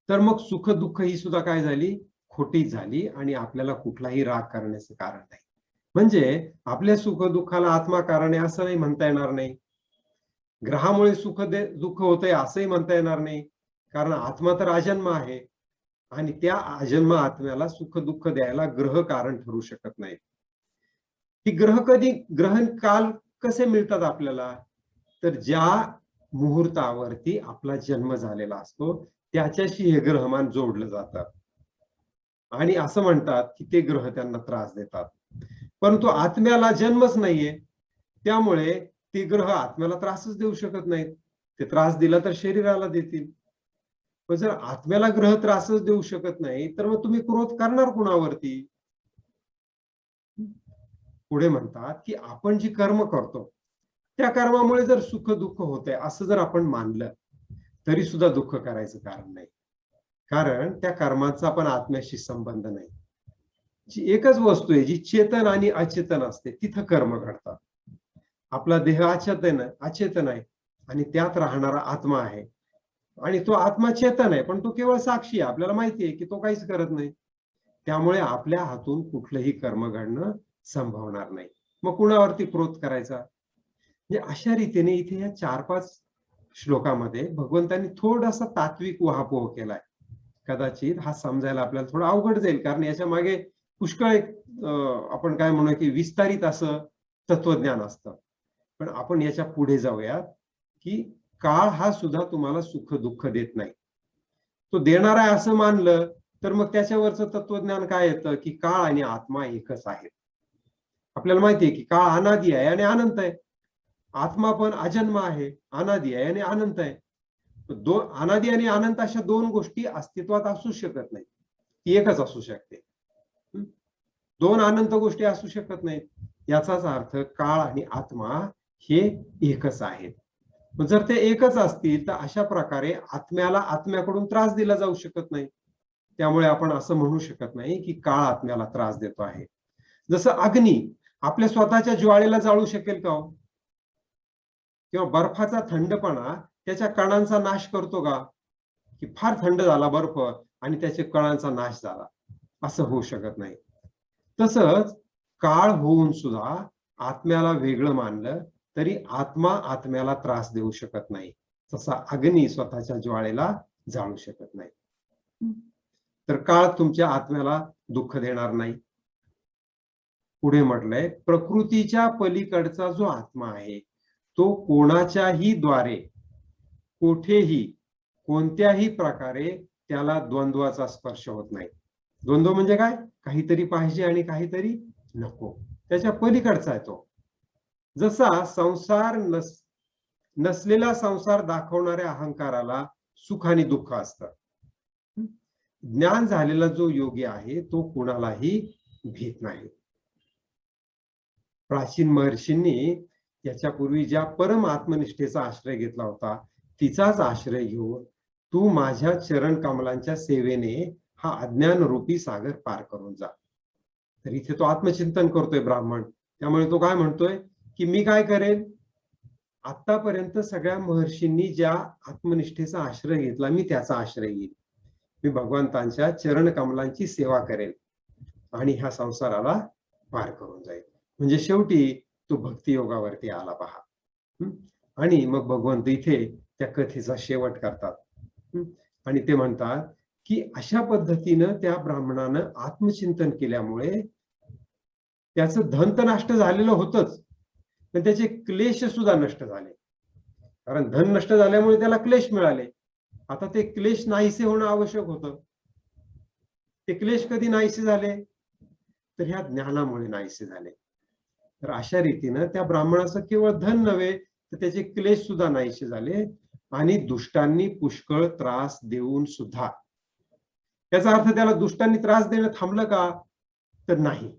तर मग सुख दुःख ही सुद्धा काय झाली? खोटी झाली आणि आपल्याला कुठलाही राग करण्याचं कारण नाही. म्हणजे आपल्या सुख दुःखाला आत्मा कारण आहे असंही म्हणता येणार नाही. ग्रहामुळे दुःख होतंय असंही म्हणता येणार नाही. कारण आत्मा तर अजन्म आहे आणि त्या अजन्म आत्म्याला सुख दुःख द्यायला ग्रह कारण ठरू शकत नाही. ही ग्रहण काल कसे मिळतात आपल्याला? तर ज्या मुहूर्तावरती आपला जन्म झालेला असतो त्याच्याशी हे ग्रहमान जोडलं जातं आणि असं म्हणतात की ते ग्रह त्यांना त्रास देतात. परंतु आत्म्याला जन्मच नाहीये, त्यामुळे ते ग्रह आत्म्याला त्रासच देऊ शकत नाहीत. ते त्रास दिला तर शरीराला देतील. पण जर आत्म्याला ग्रह त्रासच देऊ शकत नाही तर मग तुम्ही क्रोध करणार कुणावरती? पुढे म्हणतात की आपण जी कर्म करतो त्या कर्मामुळे जर सुख दुःख होतंय असं जर आपण मानलं तरी सुद्धा दुःख करायचं कारण नाही. कारण त्या कर्माचा पण आत्म्याशी संबंध नाही. जी एकच वस्तू आहे जी चेतन आणि अचेतन असते तिथं कर्म घडतात. आपला देह अचेतन आहे आणि त्यात राहणारा आत्मा आहे आणि तो आत्मा चेतन आहे पण तो केवळ साक्षी आहे. आपल्याला माहिती आहे की तो काहीच करत नाही. त्यामुळे आपल्या हातून कुठलंही कर्म घडणं संभवणार नाही. मग कुणावरती क्रोध करायचा? म्हणजे अशा रीतीने इथे या 4-5 श्लोकामध्ये भगवंतांनी थोडासा तात्विक उहापोह केलाय. कदाचित हा समजायला आपल्याला थोडं अवघड जाईल कारण याच्या मागे पुष्कळ एक आपण काय म्हणूया की विस्तारित असं तत्वज्ञान असतं. पण आपण याच्या पुढे जाऊयात की काळ हा सुद्धा तुम्हाला सुख दुःख देत नाही. तो देणार आहे असं मानलं तर मग त्याच्यावरचं तत्वज्ञान काय येतं की काळ आणि आत्मा एकच आहेत. आपल्याला माहिती आहे की काळ अनादी आहे आणि अनंत आहे. आत्मा पण अजन्म आहे, अनादी आहे आणि अनंत आहे. अनादी आणि अनंत अशा दोन गोष्टी अस्तित्वात असू शकत नाहीत. ती एकच असू शकते. दोन अनंत गोष्टी असू शकत नाहीत. याचाच अर्थ काळ आणि आत्मा हे एकच आहेत. जर ते एकच असतील तर अशा प्रकारे आत्म्याला आत्म्याकडून त्रास दिला जाऊ शकत नाही. त्यामुळे आपण असं म्हणू शकत नाही की काळ आत्म्याला त्रास देतो आहे. जसं अग्नी आपल्या स्वतःच्या ज्वाळेला जाळू शकेल का हो? किंवा बर्फाचा थंडपणा त्याच्या कणांचा नाश करतो का? की फार थंड झाला बर्फ आणि त्याच्या कणांचा नाश झाला, असं होऊ शकत नाही. तसंच काळ होऊन सुद्धा आत्म्याला वेगळं मानलं तरी आत्मा आत्म्याला त्रास देऊ शकत नाही. तसा अग्नी स्वतःच्या ज्वाळेला जाळू शकत नाही. तर काळ तुमच्या आत्म्याला दुःख देणार नाही. पुढे म्हटलंय प्रकृतीच्या पलीकडचा जो आत्मा आहे तो कोणाच्याही द्वारे कुठेही कोणत्याही प्रकारे त्याला द्वंद्वाचा स्पर्श होत नाही. द्वंद्व म्हणजे काय? काहीतरी पाहिजे आणि काहीतरी नको, त्याच्या पलीकडचा आहे तो. जसा नसलेला संसार दाखवणाऱ्या अहंकाराला सुख आणि दुःख असतं. ज्ञान झालेला जो योगी आहे तो कुणालाही भीत नाही. प्राचीन महर्षींनी याच्यापूर्वी ज्या परम आत्मनिष्ठेचा आश्रय घेतला होता तिचाच आश्रय घेऊन तू माझ्या चरण कमलांच्या सेवेने हा अज्ञान रूपी सागर पार करून जा. तर इथे तो आत्मचिंतन करतोय ब्राह्मण. त्यामुळे तो काय म्हणतोय की मी काय करेन? आतापर्यंत सगळ्या महर्षींनी ज्या आत्मनिष्ठेचा आश्रय घेतला मी त्याचा आश्रय घेईन. मी भगवंतांच्या चरण कमलांची सेवा करेन आणि ह्या संसाराला पार करून जाईल. म्हणजे शेवटी तो भक्ती योगावरती आला पहा. आणि मग भगवंत इथे त्या कथेचा शेवट करतात आणि ते म्हणतात की अशा पद्धतीनं त्या ब्राह्मणानं आत्मचिंतन केल्यामुळे त्याचं धन तर नष्ट झालेलं होतच पण त्याचे क्लेश सुद्धा नष्ट झाले. कारण धन नष्ट झाल्यामुळे त्याला क्लेश मिळाले. आता ते क्लेश नाहीसे होणं आवश्यक होतं. ते क्लेश कधी नाहीसे झाले? तर ह्या ज्ञानामुळे नाहीसे झाले. तर अशा रीतीनं त्या ब्राह्मणाचं केवळ धन नव्हे तर त्याचे क्लेश सुद्धा नाहीसे झाले आणि दुष्टांनी पुष्कळ त्रास देऊन सुद्धा याचा अर्थ त्याला दुष्टांनी त्रास देणं थांबलं का? तर नाही.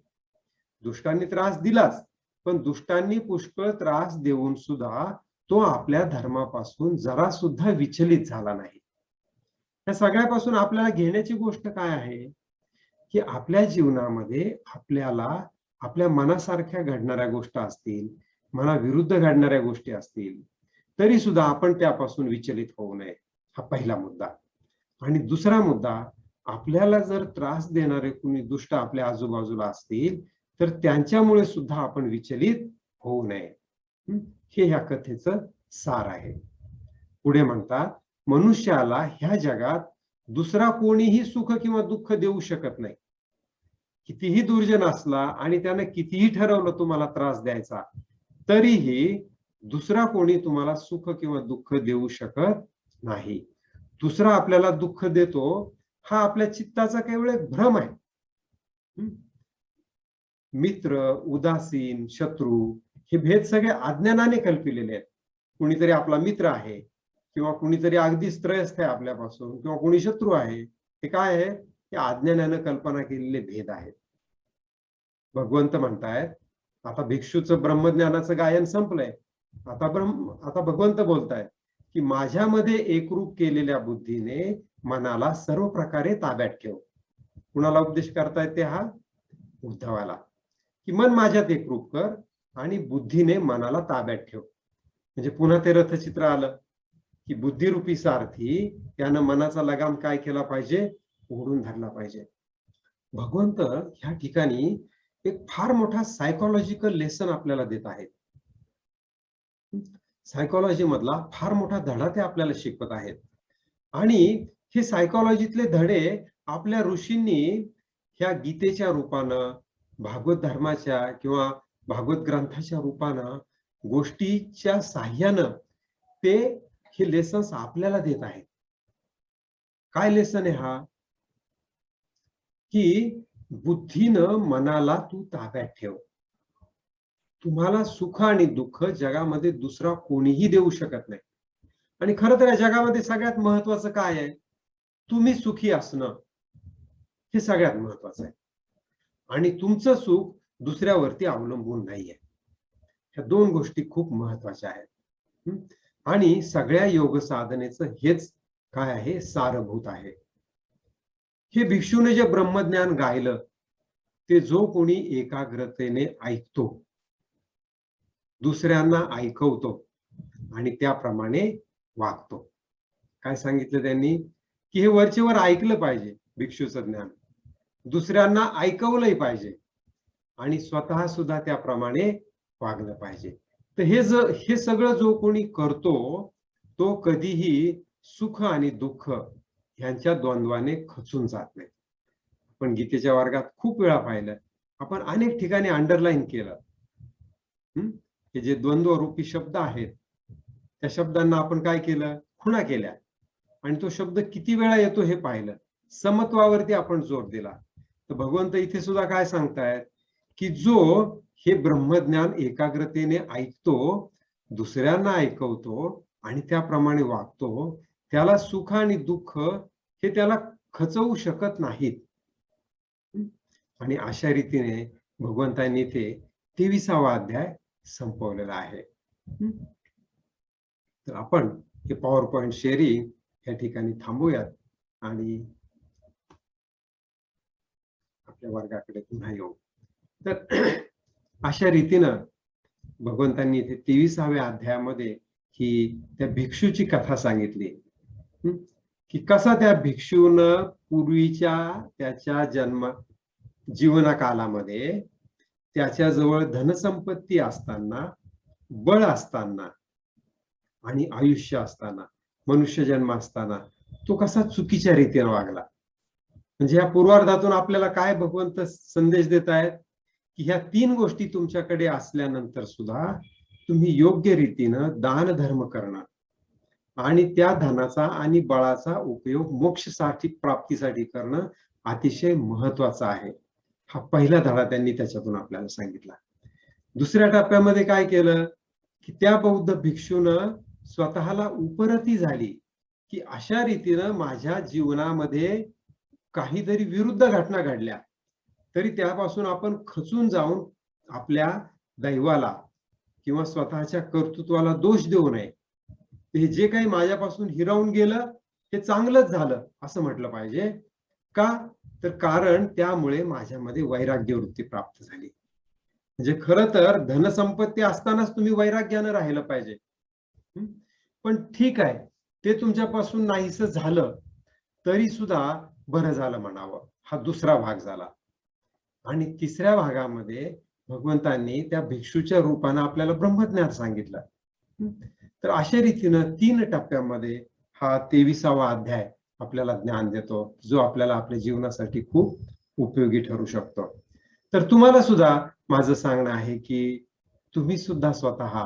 दुष्टांनी त्रास दिलाच, पण दुष्टांनी पुष्कळ त्रास देऊन सुद्धा तो आपल्या धर्मापासून जरा सुद्धा विचलित झाला नाही. या सगळ्यापासून आपल्याला घेण्याची गोष्ट काय आहे, की आपल्या जीवनामध्ये आपल्याला आपल्या मनासारख्या घडणाऱ्या गोष्टी असतील, मनाविरुद्ध घडणाऱ्या गोष्टी असतील, तरी सुद्धा आपण त्यापासून विचलित होऊ नये. हा पहिला मुद्दा. आणि दुसरा मुद्दा, आपल्याला जर त्रास देणारे कुणी दुष्ट आपल्या आजूबाजूला असतील, तर त्यांच्यामुळे सुद्धा आपण विचलित होऊ नये. हे ह्या कथेचं सार आहे. पुढे म्हणतात, मनुष्याला ह्या जगात दुसरा कोणीही सुख किंवा दुःख देऊ शकत नाही. कितीही दुर्जन असला आणि त्याने कितीही ठरवलं तुम्हाला त्रास द्यायचा, तरीही दुसरा कोणी तुम्हाला सुख किंवा दुःख देऊ शकत नाही. दुसरा आपल्याला दुःख देतो, हा आपल्या चित्ताचा केवळ एक भ्रम आहे. मित्र, उदासीन, शत्रू हे भेद सगळे अज्ञानाने कल्पिलेले आहेत. कुणीतरी आपला मित्र आहे किंवा कुणीतरी अगदीच त्रयस्थ आहे आपल्यापासून किंवा कोणी शत्रू आहे. हे काय आहे? हे अज्ञानाने कल्पना केलेले भेद आहेत. भगवंत म्हणतायत, आता भिक्षूचं ब्रह्मज्ञानाचं गायन संपलंय. आता भगवंत बोलतायत की माझ्यामध्ये एकरूप केलेल्या बुद्धीने मनाला सर्व प्रकारे ताब्यात ठेव. कुणाला उपदेश करतायत ते? हा उद्धवाला, की मन माझ्यात एकरूप कर आणि बुद्धीने मनाला ताब्यात ठेव. म्हणजे पुन्हा ते रथचित्र आलं की बुद्धिरूपी सारथी त्यानं मनाचा लगाम काय केला पाहिजे? ओढून धरला पाहिजे. भगवंत ह्या ठिकाणी एक फार मोठा सायकोलॉजिकल लेसन आपल्याला देत आहेत. सायकोलॉजी मधला फार मोठा धडा ते आपल्याला शिकवत आहेत. आणि हे सायकोलॉजीतले धडे आपल्या ऋषींनी ह्या गीतेच्या रूपानं, भागवत धर्माच्या किंवा भागवत ग्रंथाच्या रूपानं, गोष्टीच्या साह्यानं ते हे लेसन्स आपल्याला देत आहेत. काय लेसन आहे हा? की बुद्धीनं मनाला तू ताब्यात ठेव. तुम्हाला सुख आणि दुःख जगामध्ये दुसरा कोणीही देऊ शकत नाही. आणि खरं तर या जगामध्ये सगळ्यात महत्वाचं काय आहे? तुम्ही सुखी असणं हे सगळ्यात महत्वाचं आहे. आणि तुमचं सुख दुसऱ्यावरती अवलंबून नाहीये. ह्या दोन गोष्टी खूप महत्वाच्या आहेत. आणि सगळ्या योग साधनेचं हेच काय आहे? सारभूत आहे. हे भिक्षूने जे ब्रह्मज्ञान गायलं, ते जो कोणी एकाग्रतेने ऐकतो, दुसऱ्यांना ऐकवतो आणि त्याप्रमाणे वागतो. काय सांगितलं त्यांनी? की हे वरचेवर ऐकलं पाहिजे भिक्षूचं ज्ञान, दुसऱ्यांना ऐकवलंही पाहिजे आणि स्वतः सुद्धा त्याप्रमाणे वागलं पाहिजे. तर हे सगळं जो कोणी करतो, तो कधीही सुख आणि दुःख ह्यांच्या द्वंद्वाने खचून जात नाही. आपण गीतेच्या वर्गात खूप वेळा पाहिलं, आपण अनेक ठिकाणी अंडरलाईन केलं. हे जे द्वंद्व रूपी शब्द आहेत, त्या शब्दांना आपण काय केलं? खुणा केल्या. आणि तो शब्द किती वेळा येतो हे पाहिलं. समत्वावरती आपण जोर दिला. तर भगवंत इथे सुद्धा काय सांगतायत? की जो हे ब्रह्मज्ञान एकाग्रतेने ऐकतो, दुसऱ्यांना ऐकवतो आणि त्याप्रमाणे वागतो, त्याला सुख आणि दुःख हे त्याला खचवू शकत नाहीत. आणि अशा रीतीने भगवंतांनी इथे 23वा अध्याय संपवलेला आहे. तर आपण हे पॉवर पॉइंट शेअरिंग या ठिकाणी थांबूयात आणि आपल्या वर्गाकडे पुन्हा येऊ. तर अशा रीतीनं भगवंतांनी इथे 23व्या अध्यायामध्ये ही त्या भिक्षूची कथा सांगितली, की कसा त्या भिक्षूनं पूर्वीच्या त्याच्या जीवन कालामध्ये त्याच्याजवळ धनसंपत्ती असताना, बळ असताना आणि आयुष्य असताना, मनुष्य जन्म असताना तो कसा चुकीच्या रीतीने वागला. म्हणजे या पूर्वार्धातून आपल्याला काय भगवंत संदेश देत आहेत? की ह्या 3 गोष्टी तुमच्याकडे असल्यानंतर सुद्धा तुम्ही योग्य रीतीनं दान धर्म करणं आणि त्या धनाचा आणि बळाचा उपयोग मोक्षसाठी प्राप्तीसाठी करणं अतिशय महत्वाचं आहे. हा पहिला धडा त्यांनी त्याच्यातून आपल्याला सांगितला. दुसऱ्या टप्प्यामध्ये काय केलं? की त्या बौद्ध भिक्षूनं स्वतःला उपरती झाली, की अशा रीतीनं माझ्या जीवनामध्ये काहीतरी विरुद्ध घटना घडल्या तरी त्यापासून आपण खचून जाऊन आपल्या दैवाला किंवा स्वतःच्या कर्तृत्वाला दोष देऊ नये. हे जे काही माझ्यापासून हिरावून गेलं हे चांगलंच झालं असं म्हटलं पाहिजे. का तर कारण त्यामुळे माझ्यामध्ये वैराग्य वृत्ती प्राप्त झाली. म्हणजे खरं तर धनसंपत्ती असतानाच तुम्ही वैराग्यानं राहिलं पाहिजे. पण ठीक आहे, ते तुमच्यापासून नाहीसं झालं तरी सुद्धा बरं झालं म्हणावं. हा दुसरा भाग झाला. आणि तिसऱ्या भागामध्ये भगवंतांनी त्या भिक्षूच्या रूपानं आपल्याला ब्रह्मज्ञान सांगितलं. तर अशा रीतीनं 3 टप्प्यामध्ये हा 23वा अध्याय आपल्याला ज्ञान देतो, जो आपल्याला आपल्या जीवनासाठी खूप उपयोगी ठरू शकतो. तर तुम्हाला सुद्धा माझं सांगणं आहे की तुम्ही सुद्धा स्वतः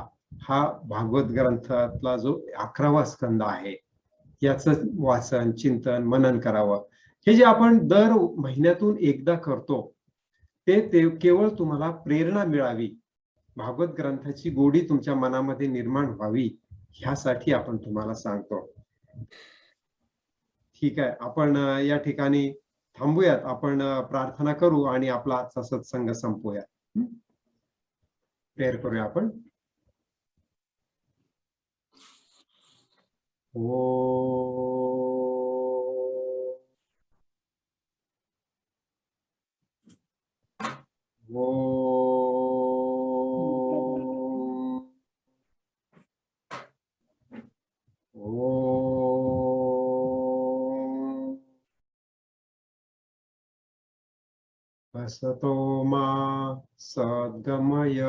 हा भागवत ग्रंथातला जो 11वा स्कंद आहे याचं वाचन, चिंतन, मनन करावं. हे जे आपण दर महिन्यातून एकदा करतो ते केवळ तुम्हाला प्रेरणा मिळावी, भागवत ग्रंथाची गोडी तुमच्या मनामध्ये निर्माण व्हावी ह्यासाठी आपण तुम्हाला सांगतो. ठीक आहे, आपण या ठिकाणी थांबूयात. आपण प्रार्थना करू आणि आपला आजचा सत्संग संपवूया. प्रेयर करूया आपण. असतो मा सद्गमय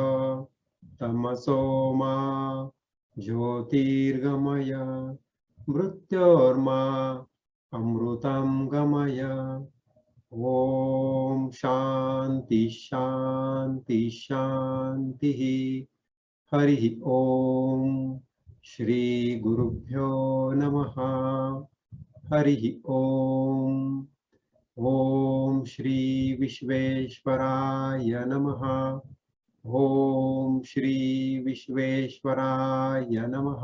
तमसो मा ज्योतिर्गमय मृत्योर्मा अमृतं गमय. ओम शांति शांति शांति. हरि ओम. श्री गुरुभ्यो नमः. हरि ओम. ओम श्री विश्वेश्वराय नमः. ओम श्री विश्वेश्वराय नमः.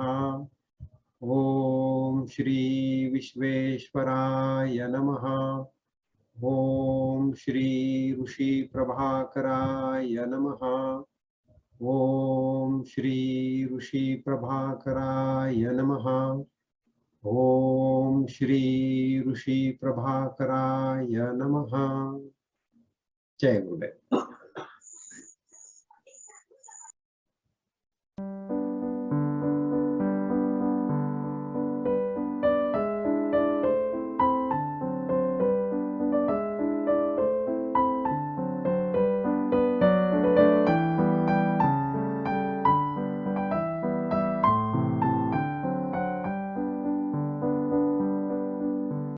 ओम श्री विश्वेश्वराय नमः. ओम श्री ऋषि प्रभाकराय नमः. ओम श्री ऋषि प्रभाकराय नमः. ओम श्री ऋषि प्रभाकराय नमः. जय गुरुदेव.